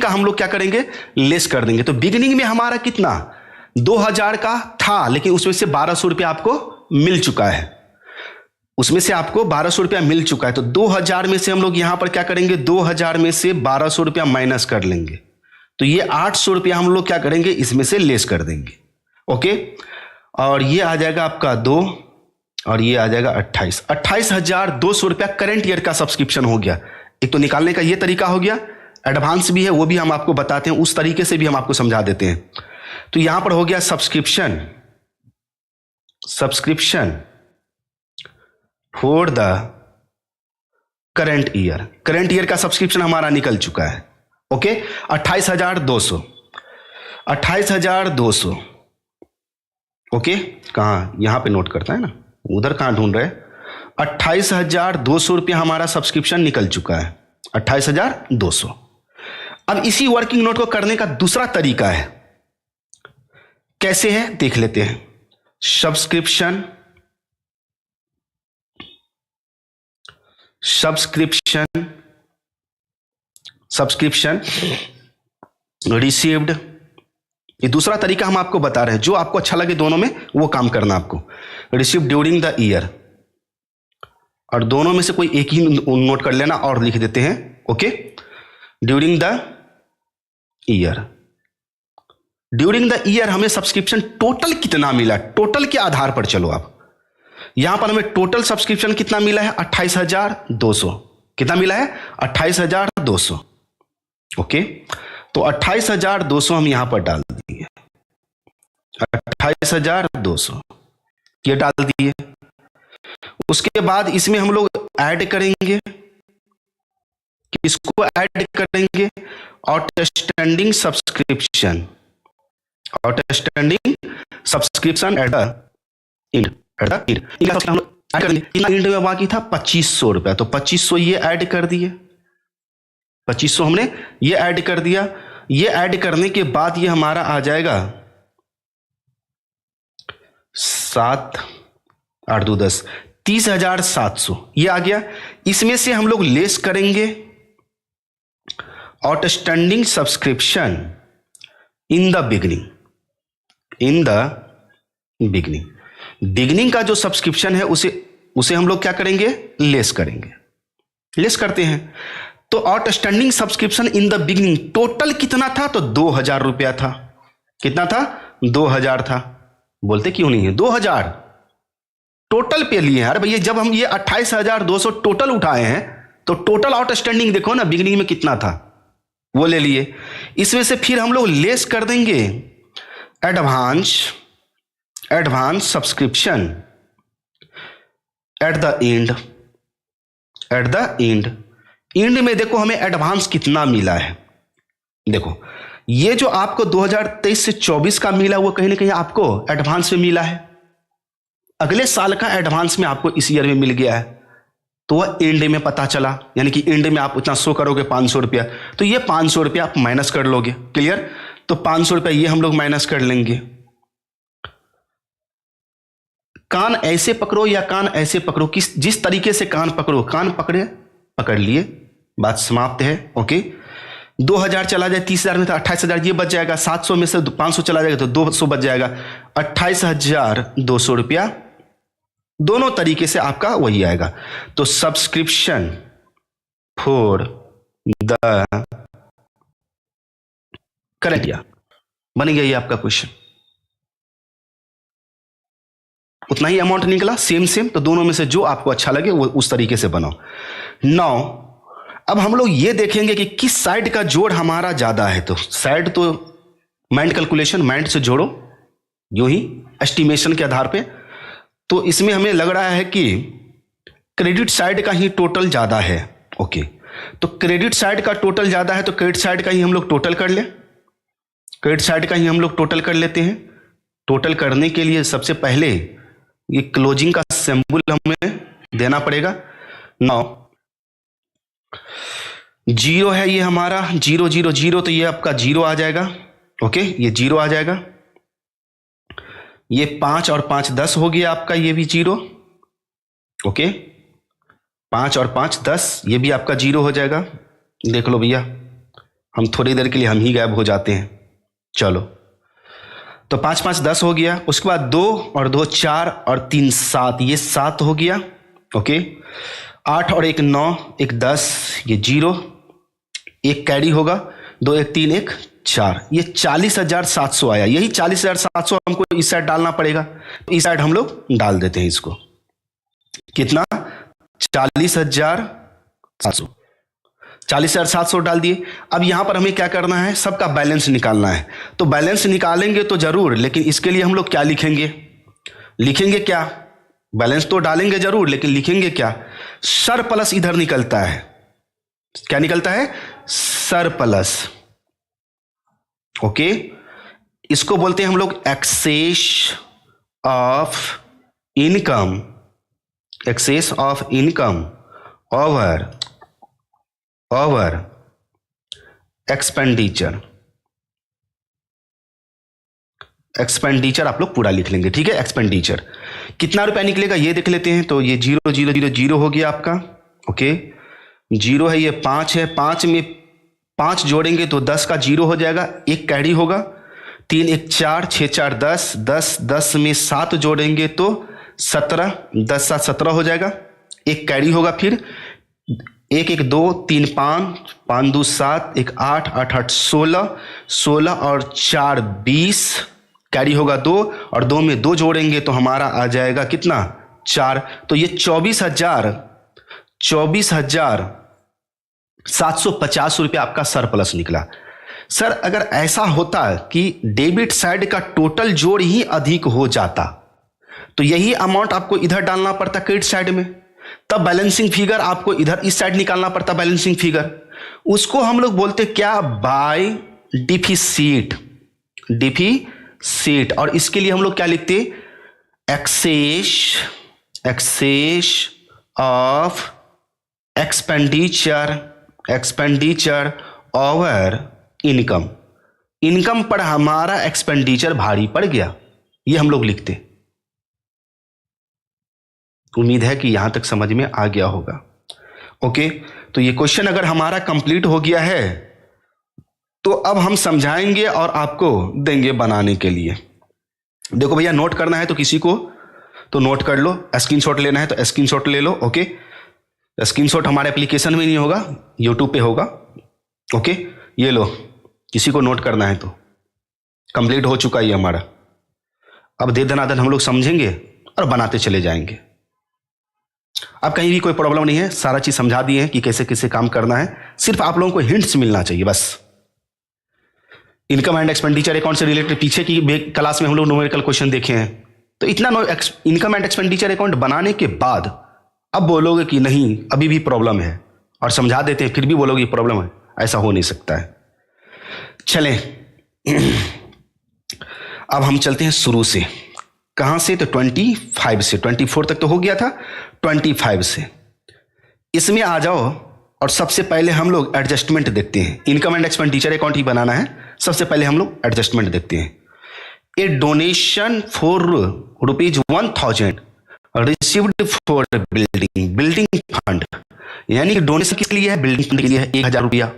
का हम लोग क्या करेंगे, लेस कर देंगे। तो बिगिनिंग में हमारा कितना 2000 का था, लेकिन उसमें से 1200 रुपया आपको मिल चुका है, उसमें से आपको 1200 रुपया मिल चुका है। तो 2000 में से हम लोग यहां पर क्या करेंगे, 2000 में से 1200 रुपया माइनस कर लेंगे, तो ये 800 रुपया हम लोग क्या करेंगे, इसमें से लेस कर देंगे। ओके, और ये आ जाएगा आपका 2 और ये आ जाएगा 28,200 रुपया करंट ईयर का सब्सक्रिप्शन हो गया। एक तो निकालने का ये तरीका हो गया, एडवांस भी है वो भी हम आपको बताते हैं, उस तरीके से भी हम आपको समझा देते हैं। तो यहां पर हो गया subscription for the current year का सब्सक्रिप्शन हमारा निकल चुका है। ओके, 28,200 ओके, कहां यहां पे नोट करता है ना, उधर कहां ढूंढ रहे, 28,200 रुपया हमारा सब्सक्रिप्शन निकल चुका है, 28,200। अब इसी वर्किंग नोट को करने का दूसरा तरीका है, कैसे है देख लेते हैं। सब्सक्रिप्शन सब्सक्रिप्शन सब्सक्रिप्शन रिसीव्ड, ये दूसरा तरीका हम आपको बता रहे हैं, जो आपको अच्छा लगे दोनों में वो काम करना आपको। रिसीव ड्यूरिंग द ईयर, और दोनों में से कोई एक ही नोट कर लेना और लिख देते हैं, okay. During the year, during the year हमें सब्सक्रिप्शन टोटल कितना मिला, टोटल के आधार पर चलो आप। यहां पर हमें टोटल सब्सक्रिप्शन कितना मिला है, 28,200। कितना मिला है, 28,200, ओके। तो 28,200 हम यहां पर डाल दिए, 28,200 ये डाल दिए। उसके बाद इसमें हम लोग ऐड करेंगे, किसको ऐड करेंगे, outstanding subscription, outstanding subscription at the end, at the end हम लोग ऐड करेंगे। इंड में बाकी था 2500 रुपया, तो 2500 ये ऐड कर दिए, 2500 हमने ये ऐड कर दिया। ये ऐड करने के बाद ये हमारा आ जाएगा 7 8 2 10 30,700 ये आ गया। इसमें से हम लोग लेस करेंगे outstanding subscription in the beginning, in the beginning. Beginning का जो सब्सक्रिप्शन है उसे हम लोग क्या करेंगे, लेस करेंगे, लेस करते हैं। तो outstanding subscription in the beginning total कितना था, तो 2,000 रुपया था। कितना था, 2,000 था। बोलते क्यों नहीं है, 2,000 टोटल पे लिए हैं। अरे भैया जब हम ये 28,200 टोटल उठाए हैं तो टोटल आउटस्टैंडिंग देखो ना बिगनिंग में कितना था, वो ले लिए। इसमें से फिर हम लोग लेस कर देंगे advance subscription at the end, at the end. And में देखो हमें एडवांस कितना मिला है, देखो ये जो आपको 2023 से 24 का मिला वो कहीं ना कहीं आपको एडवांस में मिला है, अगले साल का एडवांस में आपको इस ईयर में मिल गया है, तो वह एंड में पता चला। यानी कि एंड में आप उतना शो करोगे 500 रुपया, तो ये 500 रुपया आप माइनस कर लोगे, क्लियर। तो 500 रुपया ये हम लोग माइनस कर लेंगे। कान ऐसे पकड़ो या कान ऐसे पकड़ो, जिस तरीके से कान पकड़ो, कान पकड़ लिए, बात समाप्त है, ओके। 2,000 चला जाए 30,000 में तो 28,000 ये बच जाएगा, 700 में से 500 चला जाएगा तो 200 बच जाएगा, 28,200 रुपया। दोनों तरीके से आपका वही आएगा। तो subscription for the current year बन गया ये आपका क्वेश्चन। उतना ही अमाउंट निकला, सेम। तो दोनों में से जो आपको अच्छा लगे वो उस तरीके से बनाओ। नाउ अब हम लोग ये देखेंगे कि किस साइड का जोड़ हमारा ज्यादा है। तो साइड तो माइंड कैलकुलेशन, माइंड से जोड़ो यूं ही एस्टिमेशन के आधार पे। तो इसमें हमें लग रहा है कि क्रेडिट साइड का ही टोटल ज्यादा है, ओके। तो क्रेडिट साइड का टोटल ज्यादा है तो क्रेडिट साइड का ही हम लोग टोटल कर ले, क्रेडिट साइड का ही हम लोग टोटल कर लेते हैं। टोटल करने के लिए सबसे पहले ये क्लोजिंग का सिंबल हमें देना पड़ेगा। नाउ 0 है ये हमारा, 0 0 0, तो ये आपका 0 आ जाएगा, ओके। ये 0 आ जाएगा। ये 5 और 5 10 हो गया आपका, ये भी 0, ओके। 5 और 5 10, ये भी आपका 0 हो जाएगा। देख लो भैया, हम थोड़ी देर के लिए हम ही गायब हो जाते हैं। चलो, तो 5 5 10 हो गया। उसके बाद 2 और 2 4 और 3 7, ये 7 हो गया, ओके। 8 और 1 9, 1 10, ये 0, 1 कैरी होगा, 2 1 3 1 4, ये 40,700 आया। यही 40,700 हमको इस साइड डालना पड़ेगा, इस साइड हम लोग डाल देते हैं इसको। कितना, 40,700, 40,700 डाल दिए। अब यहां पर हमें क्या करना है, सबका बैलेंस निकालना है। तो बैलेंस निकालेंगे तो जरूर, लेकिन इसके लिए हम लोग क्या लिखेंगे, लिखेंगे क्या, बैलेंस तो डालेंगे जरूर, लेकिन लिखेंगे क्या, सरप्लस इधर निकलता है। क्या निकलता है, सरप्लस, ओके। इसको बोलते हैं हम लोग excess of income, excess of income over expenditure. Expenditure आप लोग पूरा लिख लेंगे, ठीक है। एक्सपेंडिचर कितना रुपया निकलेगा ये देख लेते हैं। तो ये 0 0 0 0 हो गया आपका, ओके, जीरो है, ये 5 है, 5 में 5 जोड़ेंगे तो 10 का जीरो हो जाएगा, एक कैरी होगा, 3 1 4, 6 4 10, 10 10 में 7 जोड़ेंगे तो 17, 10 7 17 हो जाएगा, एक कैरी होगा, फिर 1 1 2 3 5, 5 2 7, 1 8, 8 8 16, 16 और 4 20, कैरी होगा 2, और 2 में 2 जोड़ेंगे तो हमारा आ जाएगा कितना, 4। तो ये 24,750 रुपये आपका सरप्लस निकला। सर अगर ऐसा होता कि डेबिट साइड का टोटल जोड़ ही अधिक हो जाता तो यही अमाउंट आपको इधर डालना पड़ता क्रेडिट साइड में, तब बैलेंसिंग फिगर आपको इधर इस साइड निकालना पड़ता बैलेंसिंग फिगर। उसको हम लोग बोलते क्या, बाय डिफिसिट, डिफिसिट। और इसके लिए हम लोग क्या लिखते, excess of expenditure over income, income पर हमारा एक्सपेंडिचर भारी पड़ गया, ये हम लोग लिखते। उम्मीद है कि यहां तक समझ में आ गया होगा। ओके, तो ये क्वेश्चन अगर हमारा कंप्लीट हो गया है तो अब हम समझाएंगे और आपको देंगे बनाने के लिए। देखो भैया, नोट करना है तो किसी को तो नोट कर लो, स्क्रीनशॉट लेना है तो स्क्रीनशॉट ले लो। ओके, स्क्रीनशॉट हमारे एप्लीकेशन में नहीं होगा, यूट्यूब पे होगा। ओके, ये लो, किसी को नोट करना है तो कंप्लीट हो चुका है ये हमारा। अब दे दनादन हम लोग समझेंगे और बनाते चले जाएंगे। अब कहीं भी कोई प्रॉब्लम नहीं है, सारा चीज समझा दिए हैं कि कैसे कैसे काम करना है, सिर्फ आप लोगों को हिंट्स मिलना चाहिए बस। इनकम एंड एक्सपेंडिचर अकाउंट से रिलेटेड पीछे की क्लास में हम लोग न्यूमेरिकल क्वेश्चन देखे हैं, तो इतना इनकम एंड एक्सपेंडिचर अकाउंट बनाने के बाद अब बोलोगे कि नहीं अभी भी प्रॉब्लम है, और समझा देते हैं फिर भी बोलोगे प्रॉब्लम है, ऐसा हो नहीं सकता है। चलें अब हम चलते हैं शुरू से। कहां से, तो 25 से, 24 तक तो हो गया था, 25 से इसमें आ जाओ। और सबसे पहले हम लोग एडजस्टमेंट देखते हैं, इनकम एंड एक्सपेंडिचर अकाउंट ही बनाना है, सबसे पहले हम लोग एडजस्टमेंट देखते हैं। A donation for ₹1000 received for building fund, यानी कि डोनेशन किस लिए है, बिल्डिंग फंड के लिए है, 1000 रुपया।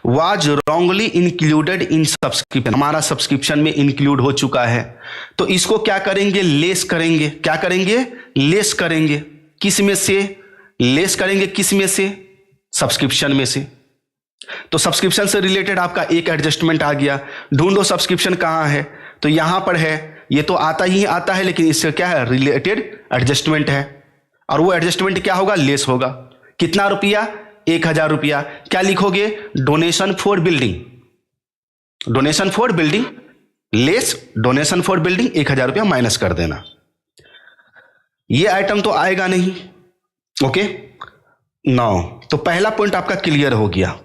Was wrongly included in subscription, हमारा सब्सक्रिप्शन में इंक्लूड हो चुका है, तो इसको क्या करेंगे, लेस करेंगे। क्या करेंगे, लेस करेंगे। किस में से, लेस करेंगे किस में से, सब्सक्रिप्शन में से। तो सब्सक्रिप्शन से रिलेटेड आपका एक एडजस्टमेंट आ गया। ढूंढो सब्सक्रिप्शन कहां है, तो यहां पर है, ये तो आता ही आता है, लेकिन इससे क्या है, रिलेटेड एडजस्टमेंट है, और वो एडजस्टमेंट क्या होगा, लेस होगा। कितना रुपया, 1000 रुपया। क्या लिखोगे, donation for building, donation for building less donation for building, 1000 रुपया माइनस कर देना। ये आइटम तो आएगा नहीं। ओके, 9, तो पहला पॉइंट आपका क्लियर हो गया।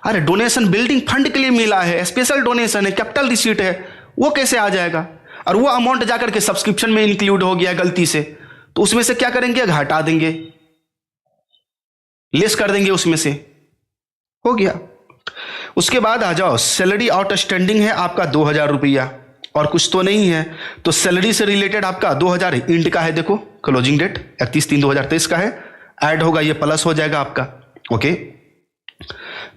अरे डोनेशन बिल्डिंग फंड के लिए मिला है, स्पेशल डोनेशन है, कैपिटल रिसीट है, वो कैसे आ जाएगा, और वो अमाउंट जाकर के सब्सक्रिप्शन में इंक्लूड हो गया गलती से, तो उसमें से क्या करेंगे, हटा देंगे, लेस कर देंगे, उसमें से हो गया। उसके बाद आ जाओ, सैलरी आउटस्टैंडिंग है आपका 2000 रुपया, और कुछ तो नहीं है, तो सैलरी से रिलेटेड आपका 2000 इंड का है, देखो क्लोजिंग डेट 31/3/2023 का है, ऐड होगा, ये प्लस हो जाएगा आपका। ओके,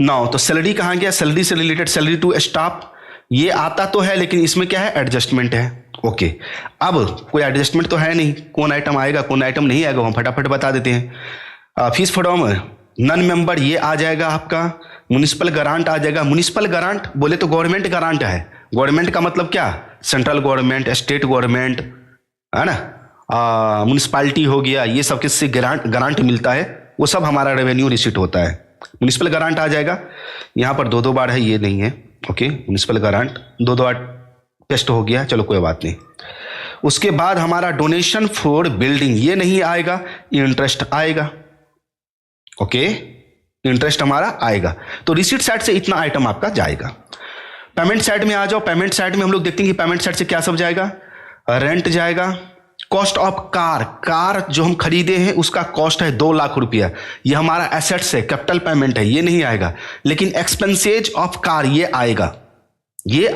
9, तो सैलरी कहां गया, सैलरी से रिलेटेड सैलरी टू स्टाफ, ये आता तो है लेकिन इसमें क्या है, एडजस्टमेंट है। ओके, अब कोई एडजस्टमेंट तो है नहीं, कौन आइटम आएगा कौन आइटम नहीं आएगा, हम फटाफट बता देते हैं। फीस फ्रॉम नन मेंबर, ये आ जाएगा आपका। म्युनिसिपल ग्रांट आ जाएगा। म्युनिसिपल ग्रांट बोले तो गवर्नमेंट ग्रांट है, गवर्नमेंट का मतलब क्या, सेंट्रल गवर्नमेंट, स्टेट गवर्नमेंट, है ना, म्युनिसिपैलिटी हो गया, ये सब किससे ग्रांट मिलता है, वो सब हमारा रेवेन्यू रिसीट होता है। म्युनिसिपल ग्रांट आ जाएगा, यहाँ पर 2 बार है, ये नहीं है। ओके, म्युनिसिपल ग्रांट 2 बार टेस्ट हो गया, चलो कोई बात नहीं। उसके बाद हमारा डोनेशन फॉर बिल्डिंग, ये नहीं आएगा, इंटरेस्ट आएगा। ओके, इंटरेस्ट हमारा आएगा। तो रिसीट साइड से इतना आइटम आपका जाएगा। पेमेंट साइड में आ जाओ। पेमेंट साइड में हम लोग देखते हैं कि पेमेंट साइड से क्या सब जाएगा, रेंट जाएगा, कॉस्ट ऑफ कार जो हम खरीदे हैं उसका कॉस्ट है 2 लाख रुपया, ये हमारा एसेट्स है, कैपिटल पेमेंट है, ये नहीं आएगा। लेकिन एक्सपेंसेज ऑफ कार ये आएगा, ये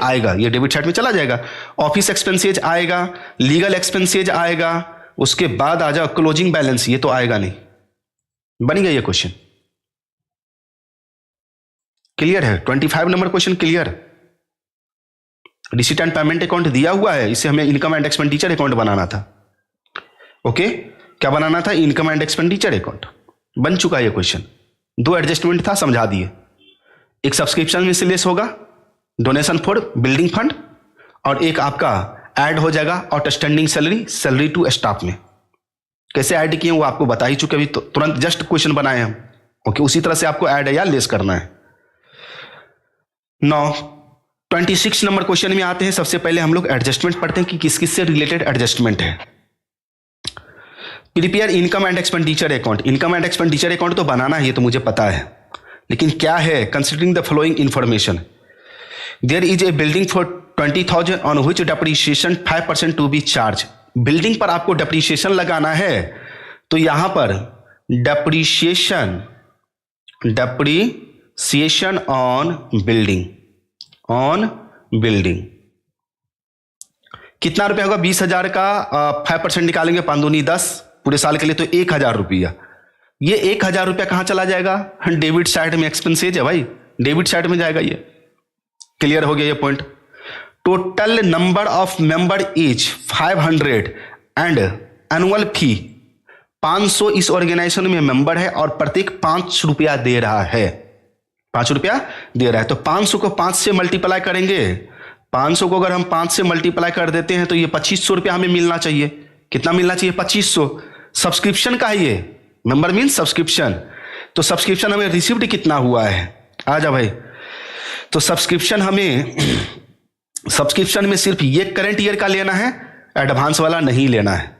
डेबिट साइड में चला जाएगा। ऑफिस एक्सपेंसेज आएगा, लीगल एक्सपेंसेज आएगा। उसके बाद आ जाओ क्लोजिंग बैलेंस, ये तो आएगा नहीं, बन गया ये क्वेश्चन, क्लियर है? 25 number question clear. Receipt and payment account दिया हुआ है, इसे हमें इनकम एंड एक्सपेंडिचर अकाउंट बनाना था। ओके, क्या बनाना था? Income and expenditure account. बन चुका है ये क्वेश्चन। 2 एडजस्टमेंट था, समझा दिए। एक सब्सक्रिप्शन मिसलेनियस होगा, डोनेशन फॉर बिल्डिंग फंड, और एक आपका ऐड हो जाएगा outstanding salary, salary to staff में। कैसे ऐड किए वो आपको बता ही चुके, अभी तो तुरंत जस्ट क्वेश्चन बनाए हम। ओके, उसी तरह से आपको ऐड या लेस करना है। 26 नंबर क्वेश्चन में आते हैं। सबसे पहले हम लोग एडजस्टमेंट पढ़ते हैं कि किस किस से रिलेटेड एडजस्टमेंट है। Prepare income and expenditure account. Income and expenditure account तो बनाना है, ये तो मुझे पता है, लेकिन क्या है? Considering the following information, there is a building for 20,000 on which depreciation 5% to be charge. Building पर आपको डेप्रीशिएशन लगाना है, तो यहां पर डेप्रीशिएशन ऑन बिल्डिंग कितना रुपया होगा? 20,000 का 5% निकालेंगे, 5 दूनी 10, पूरे साल के लिए तो 1,000 रुपया। ये 1,000 रुपया कहां चला जाएगा? डेबिट साइड में, एक्सपेंसेज है भाई, डेबिट साइड में जाएगा ये। क्लियर हो गया ये point. Total number of member is 500 and annual फी 500 इस ऑर्गेनाइजेशन में मेंबर है और प्रत्येक 5 रुपया दे रहा है, 5 रुपया दे रहा है। तो 500 को 5 से मल्टीप्लाई करेंगे, 500 को अगर हम 5 से मल्टीप्लाई कर देते हैं तो ये 2500 रुपया हमें मिलना चाहिए। कितना मिलना चाहिए? 2500। सब्सक्रिप्शन का है ये, मेंबर मीन सब्सक्रिप्शन। तो सब्सक्रिप्शन हमें रिसीव्ड कितना हुआ है? आ जा भाई। तो सब्सक्रिप्शन में सिर्फ ये करंट ईयर का लेना है, एडवांस वाला नहीं लेना है।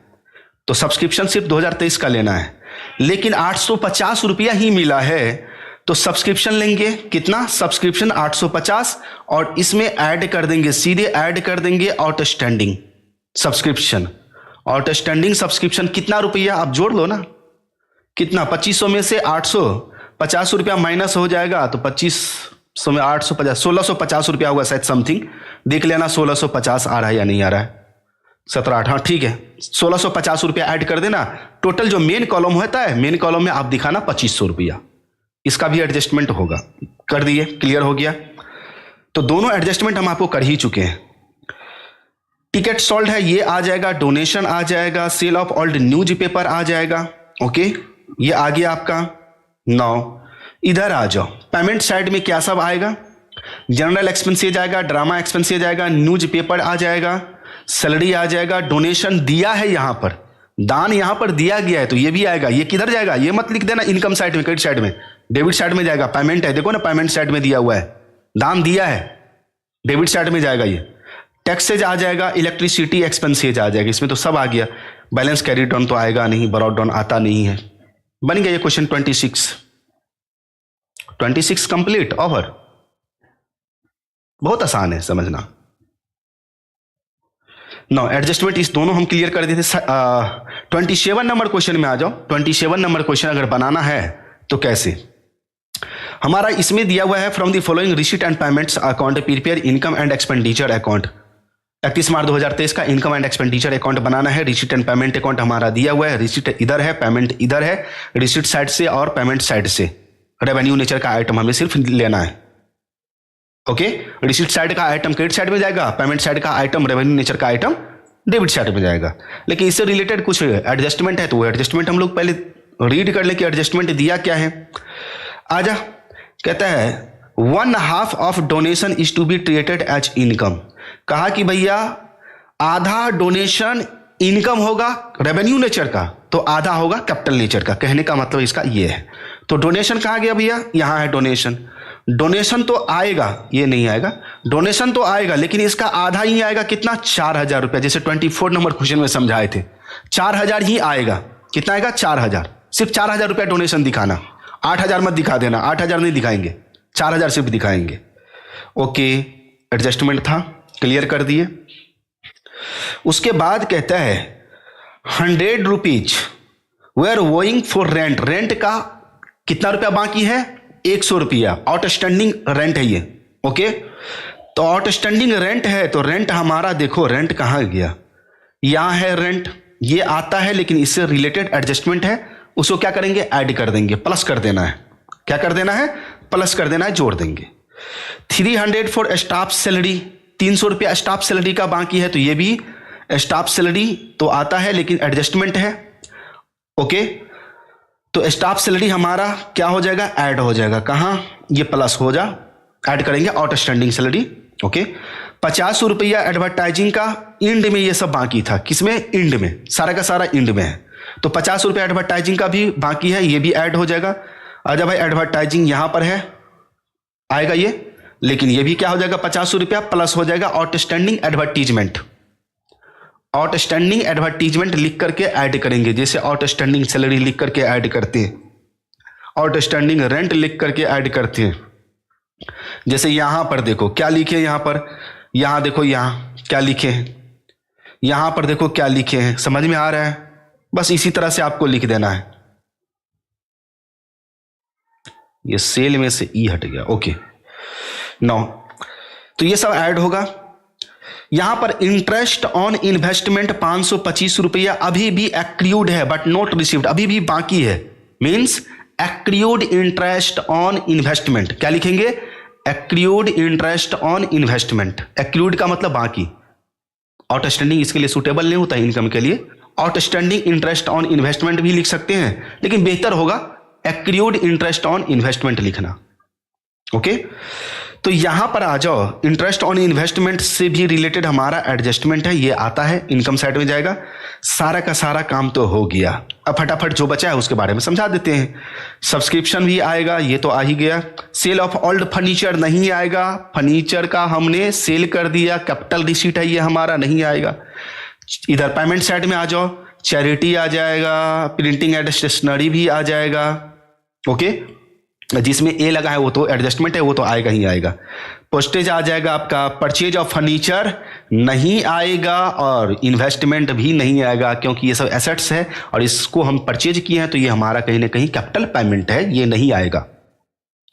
तो सब्सक्रिप्शन सिर्फ 2023 का लेना है, लेकिन 850 रुपया ही मिला है, तो सब्सक्रिप्शन लेंगे कितना? सब्सक्रिप्शन 850, और इसमें ऐड कर देंगे, सीधे ऐड कर देंगे आउटस्टैंडिंग सब्सक्रिप्शन। आउटस्टैंडिंग सब्सक्रिप्शन कितना रुपया? आप जोड़ लो ना, कितना? 2500 में से 850 रुपया माइनस हो जाएगा, तो 2500 में 850, 1650 रुपया होगा शायद, समथिंग देख लेना 1650 आ रहा है या नहीं आ रहा है। 17 हाँ ठीक है, 1650 रुपया ऐड कर देना। टोटल जो मेन कॉलम होता है, मेन कॉलम में आप दिखाना 2500 रुपया, इसका भी एडजस्टमेंट होगा। कर दिए, क्लियर हो गया। तो दोनों एडजस्टमेंट हम आपको कर ही चुके हैं। टिकट सोल्ड है, ये आ जाएगा, डोनेशन आ जाएगा, sale of old newspaper आ जाएगा। ओके, ये आ गया आपका। नाउ इधर आ जाओ, पेमेंट साइड में क्या सब आएगा? जनरल एक्सपेंसेज आएगा, ड्रामा एक्सपेंसेज आएगा, न्यूज पेपर आ जाएगा, सैलरी आ जाएगा, डोनेशन दिया है, यहां पर दान यहां पर दिया गया है तो ये भी आएगा। ये किधर जाएगा? ये मत लिख देना इनकम साइड में, क्रेडिट साइड में, डेबिट साइड में जाएगा। पेमेंट है, देखो ना, पेमेंट साइड में दिया हुआ है, दान दिया है, डेबिट साइड में जाएगा। ये टैक्सेज आ जाएगा, इलेक्ट्रिसिटी एक्सपेंसेज आ जाएगा, इसमें तो सब आ गया। बैलेंस कैरी डाउन तो आएगा नहीं, ब्रॉड डाउन आता नहीं है। बन गया ये क्वेश्चन 26 कंप्लीट। ओवर, बहुत आसान है समझना। नो एडजस्टमेंट इस दोनों हम क्लियर कर देते। 27 नंबर क्वेश्चन में आ जाओ। 27 नंबर क्वेश्चन अगर बनाना है तो कैसे? हमारा इसमें दिया हुआ है, from the following receipt and payments account prepare income and expenditure account. 31 मार्च 2023 का इनकम एंड एक्सपेंडिचर अकाउंट बनाना है। रिसीट एंड पेमेंट अकाउंट हमारा दिया हुआ है, रिसीट इधर है, पेमेंट इधर है। रिसीट साइड से और पेमेंट साइड से रेवेन्यू नेचर का आइटम हमें सिर्फ लेना है। ओके, रिसीट साइड का आइटम क्रेडिट साइड में जाएगा, पेमेंट साइड का आइटम रेवेन्यू नेचर का आइटम डेबिट साइड में जाएगा। लेकिन इससे रिलेटेड कुछ एडजस्टमेंट है, तो वो एडजस्टमेंट हम लोग पहले रीड कर लें कि एडजस्टमेंट दिया क्या है। आजा, कहता है 1/2 of donation is to be treated as income. कहा कि भैया आधा डोनेशन इनकम होगा रेवेन्यू नेचर का, तो आधा होगा कैपिटल नेचर का। कहने का मतलब इसका ये है। तो डोनेशन कहाँ गया भैया? यहाँ है डोनेशन। डोनेशन तो आएगा, ये नहीं आएगा, डोनेशन तो आएगा, लेकिन इसका आधा ही आएगा। कितना? 4,000 रुपया, जैसे 24 नंबर क्वेश्चन में समझाए थे। 4,000 ही आएगा। कितना आएगा? 4,000। सिर्फ 4,000 रुपया डोनेशन दिखाना, 8,000 मत दिखा देना, 8,000 नहीं दिखाएंगे, 4,000 सिर्फ दिखाएंगे। ओके, एडजस्टमेंट था, क्लियर कर दिए। उसके बाद कहता है 100 rupees were owing for rent. Rent का कितना रुपया बाकी है? 100 रुपया। आउटस्टैंडिंग रेंट है ये। ओके, तो आउटस्टैंडिंग रेंट है, तो रेंट हमारा देखो, रेंट कहाँ गया? यहां है रेंट, ये आता है, लेकिन इससे रिलेटेड एडजस्टमेंट है, उसको क्या करेंगे, ऐड कर देंगे, प्लस कर देना है। क्या कर देना है, प्लस कर देना है, जोड़ देंगे। 300 फॉर स्टाफ सैलरी, 300 रुपया स्टाफ सैलरी का बाकी है, तो ये भी स्टाफ सैलरी तो आता है लेकिन एडजस्टमेंट है। ओके, तो स्टाफ सैलरी हमारा क्या हो जाएगा, ऐड हो जाएगा। कहां, ये प्लस हो जा, ऐड करेंगे आउटस्टैंडिंग सैलरी। ओके, 50 रुपया एडवर्टाइजिंग का, इंड में ये सब बाकी था। किसमें, इंड में, सारा का सारा इंड में है। तो 50 रुपया एडवर्टाइजिंग का भी बाकी है, ये भी ऐड हो जाएगा। अच्छा भाई, एडवर्टाइजिंग यहां पर है, आएगा ये, लेकिन ये भी क्या हो जाएगा, 50 रुपया प्लस हो जाएगा आउटस्टैंडिंग एडवर्टीजमेंट। आउटस्टैंडिंग एडवर्टीजमेंट लिख करके ऐड करेंगे, जैसे आउटस्टैंडिंग सैलरी लिख करके ऐड करते हैं, आउटस्टैंडिंग रेंट लिख करके ऐड करते हैं। जैसे यहां पर देखो क्या लिखे, यहां पर, यहां देखो यहां क्या लिखे हैं, यहां पर देखो क्या लिखे हैं, समझ में आ रहा है। बस इसी तरह से आपको लिख देना है। ये सेल में से ई हट गया। ओके, 9, तो ये सब ऐड होगा। यहां पर इंटरेस्ट ऑन इन्वेस्टमेंट 525 रुपया अभी भी एक्रूड है, बट नॉट रिसीव्ड, अभी भी बाकी है। Means accrued interest on investment, क्या लिखेंगे, accrued interest on investment. Accrued का मतलब बाकी, आउटस्टैंडिंग इसके लिए सूटेबल नहीं होता इनकम के लिए। आउटस्टैंडिंग इंटरेस्ट ऑन इन्वेस्टमेंट भी लिख सकते हैं, लेकिन बेहतर होगा एक्रूड इंटरेस्ट ऑन इन्वेस्टमेंट लिखना। ओके, तो यहां पर आ जाओ, इंटरेस्ट ऑन इन्वेस्टमेंट से भी रिलेटेड हमारा एडजस्टमेंट है, ये आता है, इनकम साइड में जाएगा। सारा का सारा काम तो हो गया। अब फटाफट जो बचा है उसके बारे में समझा देते हैं। सब्सक्रिप्शन भी आएगा, ये तो आ ही गया। सेल ऑफ ओल्ड फर्नीचर नहीं आएगा, फर्नीचर का हमने सेल कर दिया, कैपिटल रिसीट है, ये हमारा नहीं आएगा। इधर पेमेंट साइड में आ जाओ, चैरिटी आ जाएगा, प्रिंटिंग एंड स्टेशनरी भी आ जाएगा। ओके, जिसमें ए लगा है वो तो एडजस्टमेंट है, वो तो आएगा ही आएगा। पोस्टेज आ जाएगा आपका, परचेज ऑफ फर्नीचर नहीं आएगा, और इन्वेस्टमेंट भी नहीं आएगा, क्योंकि ये सब एसेट्स है और इसको हम परचेज किए हैं, तो ये हमारा कहीं ना कहीं कैपिटल पेमेंट है, ये नहीं आएगा।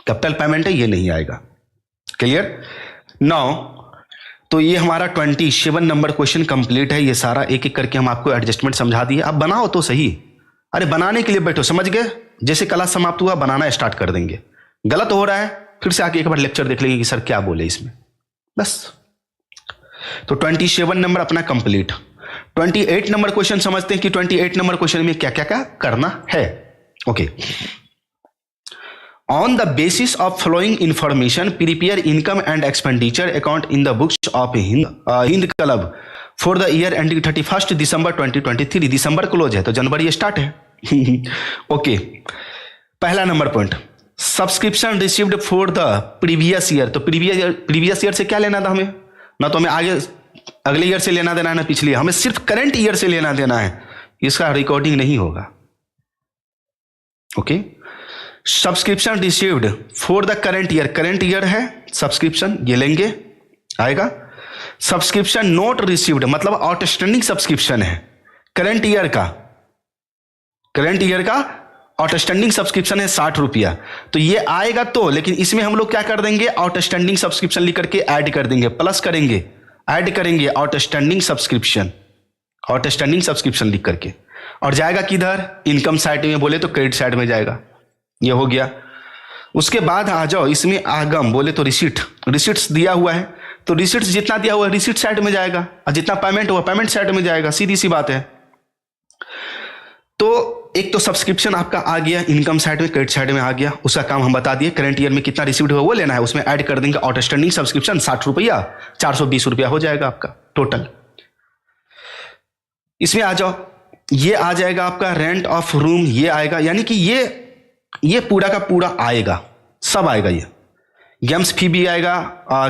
कैपिटल पेमेंट है, ये नहीं आएगा। क्लियर। नाउ तो ये हमारा 27 नंबर क्वेश्चन कंप्लीट है। ये सारा एक एक करके हम आपको एडजस्टमेंट समझा दिए। अब बनाओ तो सही। अरे बनाने के लिए बैठो, समझ गए, जैसे क्लास समाप्त हुआ बनाना स्टार्ट कर देंगे। गलत हो रहा है फिर से आके एक बार लेक्चर देख लेंगे कि सर क्या बोले इसमें, बस। तो 27 नंबर अपना कंप्लीट। 28 नंबर क्वेश्चन समझते हैं कि 28 नंबर क्वेश्चन में क्या क्या क्या करना है। Okay, on the basis of following information prepare income and expenditure account in the books of Hind club for the year ending 31 December 2023। दिसंबर क्लोज है तो जनवरी स्टार्ट है। ओके, पहला नंबर point, subscription received for the previous year. तो प्रीवियस ईयर से क्या लेना था हमें, ना तो हमें आगे अगले ईयर से लेना देना है ना पिछले, हमें सिर्फ करंट ईयर से लेना देना है, इसका रिकॉर्डिंग नहीं होगा। Okay, subscription received for the current year, current year है सब्सक्रिप्शन, ये लेंगे आएगा। सब्सक्रिप्शन नोट रिसीव्ड मतलब आउटस्टैंडिंग सब्सक्रिप्शन है करंट ईयर का, करंट ईयर का आउटस्टैंडिंग सब्सक्रिप्शन है 60 रुपया, तो ये आएगा तो, लेकिन इसमें हम लोग क्या कर देंगे, आउटस्टैंडिंग सब्सक्रिप्शन लिख करके ऐड कर देंगे, प्लस करेंगे, ऐड करेंगे आउटस्टैंडिंग सब्सक्रिप्शन, आउटस्टैंडिंग सब्सक्रिप्शन लिख करके, और जाएगा किधर, इनकम साइड में, बोले तो क्रेडिट साइड में जाएगा। ये हो गया। उसके बाद आ जाओ इसमें आगम, बोले तो रिसीट, रिसीट्स दिया हुआ है तो रिसीट्स जितना दिया हुआ है रिसीट साइड में जाएगा, और जितना पेमेंट हुआ पेमेंट साइड में जाएगा, सीधी सी बात है। तो एक तो सब्सक्रिप्शन आपका आ गया इनकम साइड में, क्रेडिट साइड में आ गया, उसका काम हम बता दिए। करंट ईयर में कितना रिसीव्ड हुआ वो लेना है, उसमें ऐड कर देंगे आउटस्टैंडिंग सब्सक्रिप्शन 60 रुपया, 420 रुपया हो जाएगा आपका टोटल। इसमें आ जाओ, ये आ जाएगा आपका रेंट ऑफ रूम, ये आएगा, यानी कि ये पूरा का पूरा आएगा, सब आएगा। ये गेम्स फी भी आएगा,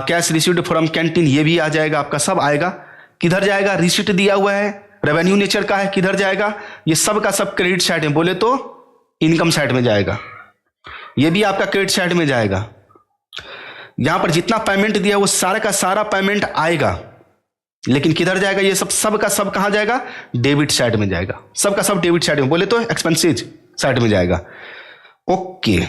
कैश रिसीव्ड फ्रॉम कैंटीन ये भी आ जाएगा आपका, सब आएगा। किधर जाएगा, रिसीट दिया हुआ है, रेवेन्यू नेचर का है, किधर जाएगा, ये सब का सब क्रेडिट साइड में, बोले तो इनकम साइड में जाएगा, ये भी आपका क्रेडिट साइड में जाएगा। यहां पर जितना पेमेंट दिया वो सारा का सारा पेमेंट आएगा, लेकिन किधर जाएगा, ये सब का सब कहां जाएगा, डेबिट साइड में जाएगा, सब का सब डेबिट साइड में, बोले तो एक्सपेंसेज साइड में जाएगा। ओके,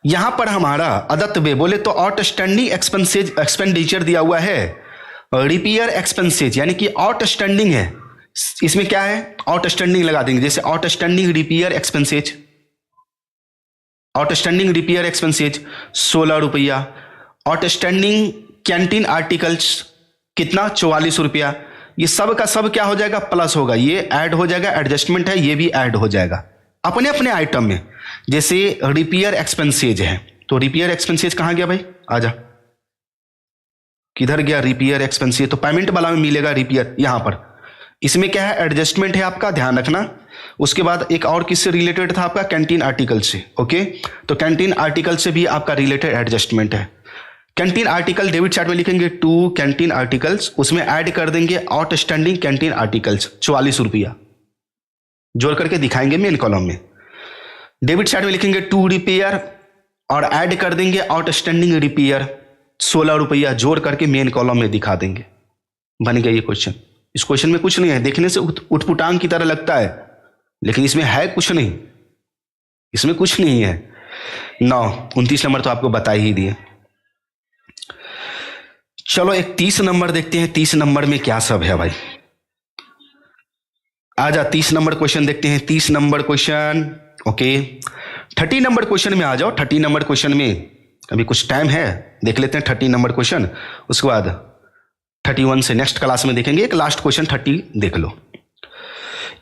यहां पर हमारा अदत्त वे, बोले तो आउटस्टैंडिंग एक्सपेंडिचर दिया हुआ है, रिपेयर एक्सपेंसेज यानी कि आउटस्टैंडिंग है, इसमें क्या है आउटस्टैंडिंग लगा देंगे, जैसे outstanding repair expenses, outstanding repair expenses 16 रुपया, आउटस्टैंडिंग कैंटीन आर्टिकल्स कितना 44 रुपया। ये सब का सब क्या हो जाएगा प्लस होगा, ये ऐड हो जाएगा, एडजस्टमेंट है, ये भी ऐड हो जाएगा अपने अपने आइटम में। जैसे रिपेयर एक्सपेंसेज है तो रिपेयर एक्सपेंसेज कहां गया भाई, आजा, किधर गया रिपेयर एक्सपेंसेज, तो पेमेंट वाला में मिलेगा रिपेयर, यहां पर इसमें क्या है एडजस्टमेंट है आपका, ध्यान रखना। उसके बाद एक और किससे रिलेटेड था आपका कैंटीन आर्टिकल से, ओके, तो कैंटीन आर्टिकल से भी आपका रिलेटेड एडजस्टमेंट है। कैंटीन आर्टिकल डेबिट साइड में लिखेंगे टू कैंटीन आर्टिकल्स, उसमें ऐड कर देंगे आउटस्टैंडिंग कैंटीन आर्टिकल्स 44 रुपया, जोड़ करके दिखाएंगे मेन कॉलम में। डेबिट साइड में लिखेंगे टू रिपेयर और ऐड कर देंगे आउटस्टैंडिंग रिपेयर 16 रुपया, जोड़ करके मेन कॉलम में दिखा देंगे। बन गया ये क्वेश्चन। इस क्वेश्चन में कुछ नहीं है, देखने से उठपुटांग की तरह लगता है, लेकिन इसमें है कुछ नहीं, इसमें कुछ नहीं है। 29 नंबर तो आपको बता ही दिए। चलो एक 30 नंबर देखते हैं, 30 नंबर में क्या सब है भाई, आजा 30 नंबर क्वेश्चन देखते हैं। 30 number question, okay 30 number question में आ जाओ। 30 नंबर क्वेश्चन में अभी कुछ टाइम है, देख लेते हैं 30 नंबर क्वेश्चन, उसके बाद 31 से नेक्स्ट क्लास में देखेंगे। एक लास्ट क्वेश्चन 30 देख लो।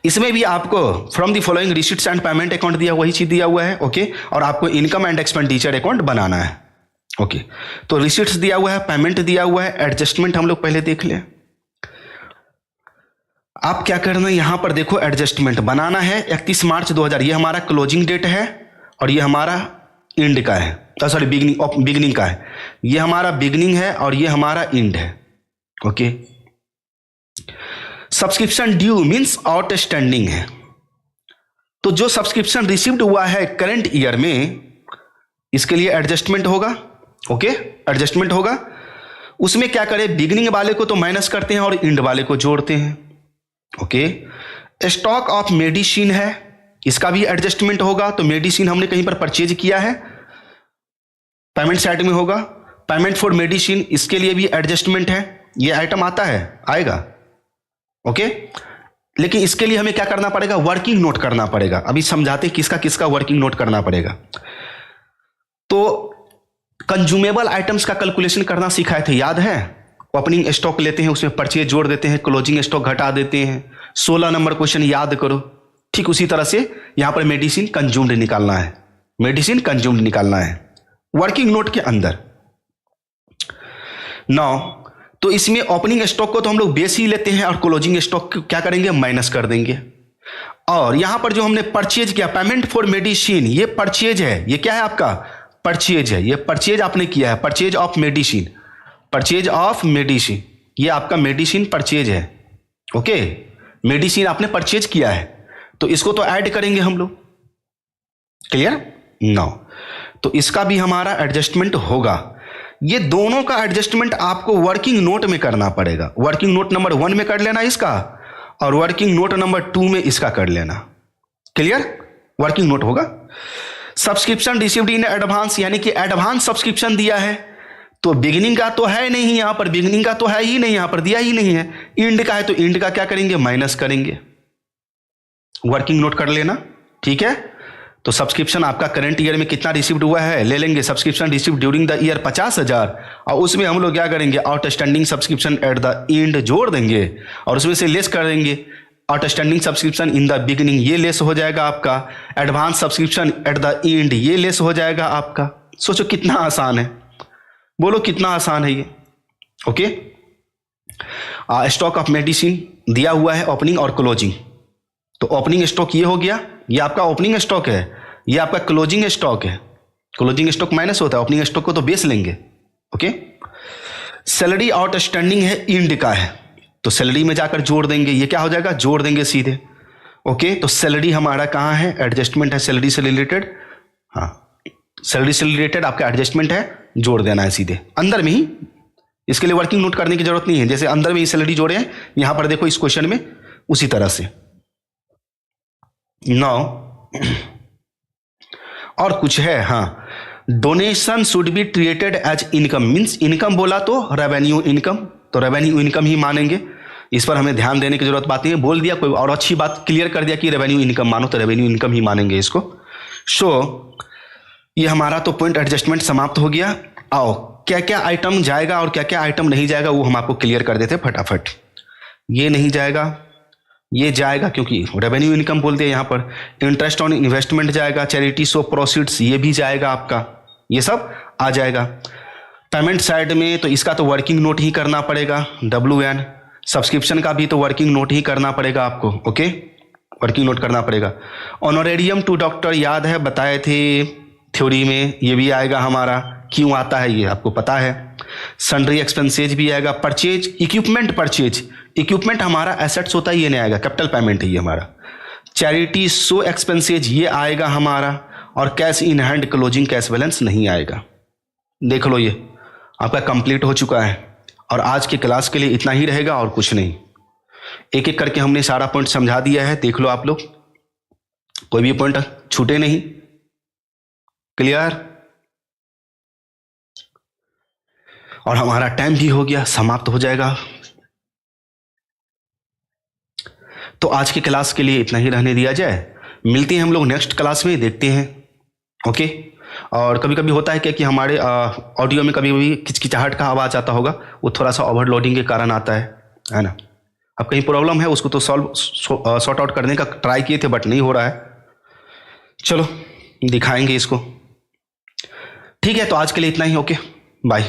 इसमें भी आपको from the following receipts and payment account दिया, वही चीज दिया हुआ है, ओके, और आपको इनकम एंड एक्सपेंडिचर अकाउंट बनाना है, ओके। तो रिसीट्स दिया हुआ है, पेमेंट दिया हुआ है, एडजस्टमेंट हम लोग पहले देख लें। आप क्या करना है यहां पर देखो, एडजस्टमेंट बनाना है 31 मार्च 2000, ये हमारा क्लोजिंग डेट है और ये हमारा एंड का है, सॉरी बिगनिंग का है, ये हमारा बिगनिंग है और ये हमारा एंड है, okay. Subscription due means outstanding है, तो जो सब्सक्रिप्शन रिसीव्ड हुआ है करंट ईयर में, इसके लिए एडजस्टमेंट होगा, ओके, एडजस्टमेंट होगा। उसमें क्या करें, बिगनिंग वाले को तो माइनस करते हैं और एंड वाले को जोड़ते हैं, ओके। स्टॉक ऑफ मेडिसिन है, इसका भी एडजस्टमेंट होगा, तो मेडिसिन हमने कहीं पर परचेज किया है, पेमेंट साइड में होगा। पेमेंट फॉर मेडिसिन, इसके लिए भी एडजस्टमेंट है, ये आइटम आता है, आएगा, ओके। लेकिन इसके लिए हमें क्या करना पड़ेगा, वर्किंग नोट करना पड़ेगा। अभी समझाते किसका किसका वर्किंग नोट करना पड़ेगा। तो कंज्यूमेबल आइटम्स का कैलकुलेशन करना सिखाए थे, याद है, ओपनिंग स्टॉक लेते हैं, उसमें परचेज जोड़ देते हैं, क्लोजिंग स्टॉक घटा देते हैं। 16 नंबर क्वेश्चन याद करो। ठीक उसी तरह से यहां पर मेडिसिन कंज्यूम्ड निकालना है, मेडिसिन कंज्यूम्ड निकालना है वर्किंग नोट के अंदर। 9, तो इसमें ओपनिंग स्टॉक को तो हम लोग बेस ही लेते हैं और क्लोजिंग स्टॉक क्या करेंगे, माइनस कर देंगे। और यहां पर जो हमने परचेज किया, पेमेंट फॉर मेडिसिन, ये परचेज है, ये क्या है आपका परचेज है, ये परचेज आपने किया है, purchase of medicine, purchase of medicine, ये आपका मेडिसिन परचेज है, ओके, मेडिसिन आपने परचेज किया है, तो इसको तो ऐड करेंगे हम लोग, क्लियर। 9, तो इसका भी हमारा एडजस्टमेंट होगा। ये दोनों का एडजस्टमेंट आपको वर्किंग नोट में करना पड़ेगा। वर्किंग नोट नंबर 1 में कर लेना इसका, और वर्किंग नोट नंबर 2 में इसका कर लेना, क्लियर, वर्किंग नोट होगा। सब्सक्रिप्शन रिसीव्ड इन एडवांस, यानी कि एडवांस सब्सक्रिप्शन दिया है, तो बिगिनिंग का तो है नहीं, यहां पर बिगिनिंग का तो है ही नहीं, यहां पर दिया ही नहीं है। इंड का है तो इंड का क्या करेंगे, माइनस करेंगे, वर्किंग नोट कर लेना, ठीक है। तो सब्सक्रिप्शन आपका करंट ईयर में कितना रिसीव्ड हुआ है, ले लेंगे subscription received during the year 50,000, और उसमें हम लोग क्या करेंगे, outstanding subscription at the end जोड़ देंगे और उसमें से लेस कर देंगे outstanding subscription in the beginning, ये लेस हो जाएगा आपका, advance subscription at the end, ये लेस हो जाएगा आपका। सोचो कितना आसान है, बोलो कितना आसान है ये, ओके। स्टॉक ऑफ मेडिसिन दिया हुआ है, ओपनिंग और क्लोजिंग, तो ओपनिंग स्टॉक ये हो गया, ये आपका ओपनिंग स्टॉक है, ये आपका क्लोजिंग स्टॉक है, क्लोजिंग स्टॉक माइनस होता है, ओपनिंग स्टॉक को तो बेस लेंगे, ओके। सैलरी आउटस्टैंडिंग है, एंड का है, तो सैलरी में जाकर जोड़ देंगे, ये क्या हो जाएगा, जोड़ देंगे सीधे, ओके। तो सैलरी हमारा कहाँ है, एडजस्टमेंट है सैलरी से रिलेटेड, हाँ सैलरी से रिलेटेड आपका एडजस्टमेंट है, जोड़ देना है सीधे अंदर में ही, इसके लिए वर्किंग नोट करने की जरूरत नहीं है, जैसे अंदर में ही सैलरी जोड़े हैं यहां पर देखो इस क्वेश्चन में, उसी तरह से। 9, और कुछ है, हाँ, donation should be treated as income, means income बोला तो रेवेन्यू इनकम, तो रेवेन्यू इनकम ही मानेंगे, इस पर हमें ध्यान देने की जरूरत बात नहीं है। बोल दिया कोई और अच्छी बात क्लियर कर दिया कि रेवेन्यू इनकम मानो, तो रेवेन्यू इनकम ही मानेंगे इसको। ये हमारा तो पॉइंट एडजस्टमेंट समाप्त हो गया। आओ क्या क्या आइटम जाएगा और क्या क्या आइटम नहीं जाएगा वो हम आपको क्लियर कर देते फटाफट। ये नहीं जाएगा, ये जाएगा क्योंकि रेवेन्यू इनकम बोल दिया यहाँ पर। इंटरेस्ट ऑन इन्वेस्टमेंट जाएगा, चैरिटी सो प्रोसीड्स ये भी जाएगा आपका, ये सब आ जाएगा। पेमेंट साइड में तो इसका तो वर्किंग नोट ही करना पड़ेगा, WN। सब्सक्रिप्शन का भी तो वर्किंग नोट ही करना पड़ेगा आपको, ओके, वर्किंग नोट करना पड़ेगा। ऑनोरेरियम टू डॉक्टर याद है, बताए थे थ्योरी में, ये भी आएगा हमारा, क्यों आता है ये आपको पता है। सन्ड्री एक्सपेंसेज भी आएगा। परचेज, इक्विपमेंट परचेज, इक्विपमेंट हमारा एसेट्स होता है, ये नहीं आएगा, कैपिटल पेमेंट है ये हमारा। चैरिटी सो एक्सपेंसेज ये आएगा हमारा, और cash in hand closing cash balance नहीं आएगा। देख लो ये आपका कंप्लीट हो चुका है, और आज की क्लास के लिए इतना ही रहेगा और कुछ नहीं। एक एक करके हमने सारा पॉइंट समझा दिया है, देख लो आप लोग, कोई भी पॉइंट छूटे नहीं। क्लियर? और हमारा टाइम भी हो गया, समाप्त हो जाएगा। तो आज की क्लास के लिए इतना ही रहने दिया जाए, मिलते हैं हम लोग नेक्स्ट क्लास में, देखते हैं, ओके। और कभी कभी होता है क्या कि हमारे ऑडियो में कभी कभी किचकिचाहट का आवाज़ आता होगा, वो थोड़ा सा ओवरलोडिंग के कारण आता है ना। अब कहीं प्रॉब्लम है उसको तो सॉर्ट आउट करने का ट्राई किए थे बट नहीं हो रहा है, चलो दिखाएंगे इसको। ठीक है, तो आज के लिए इतना ही, ओके, बाय।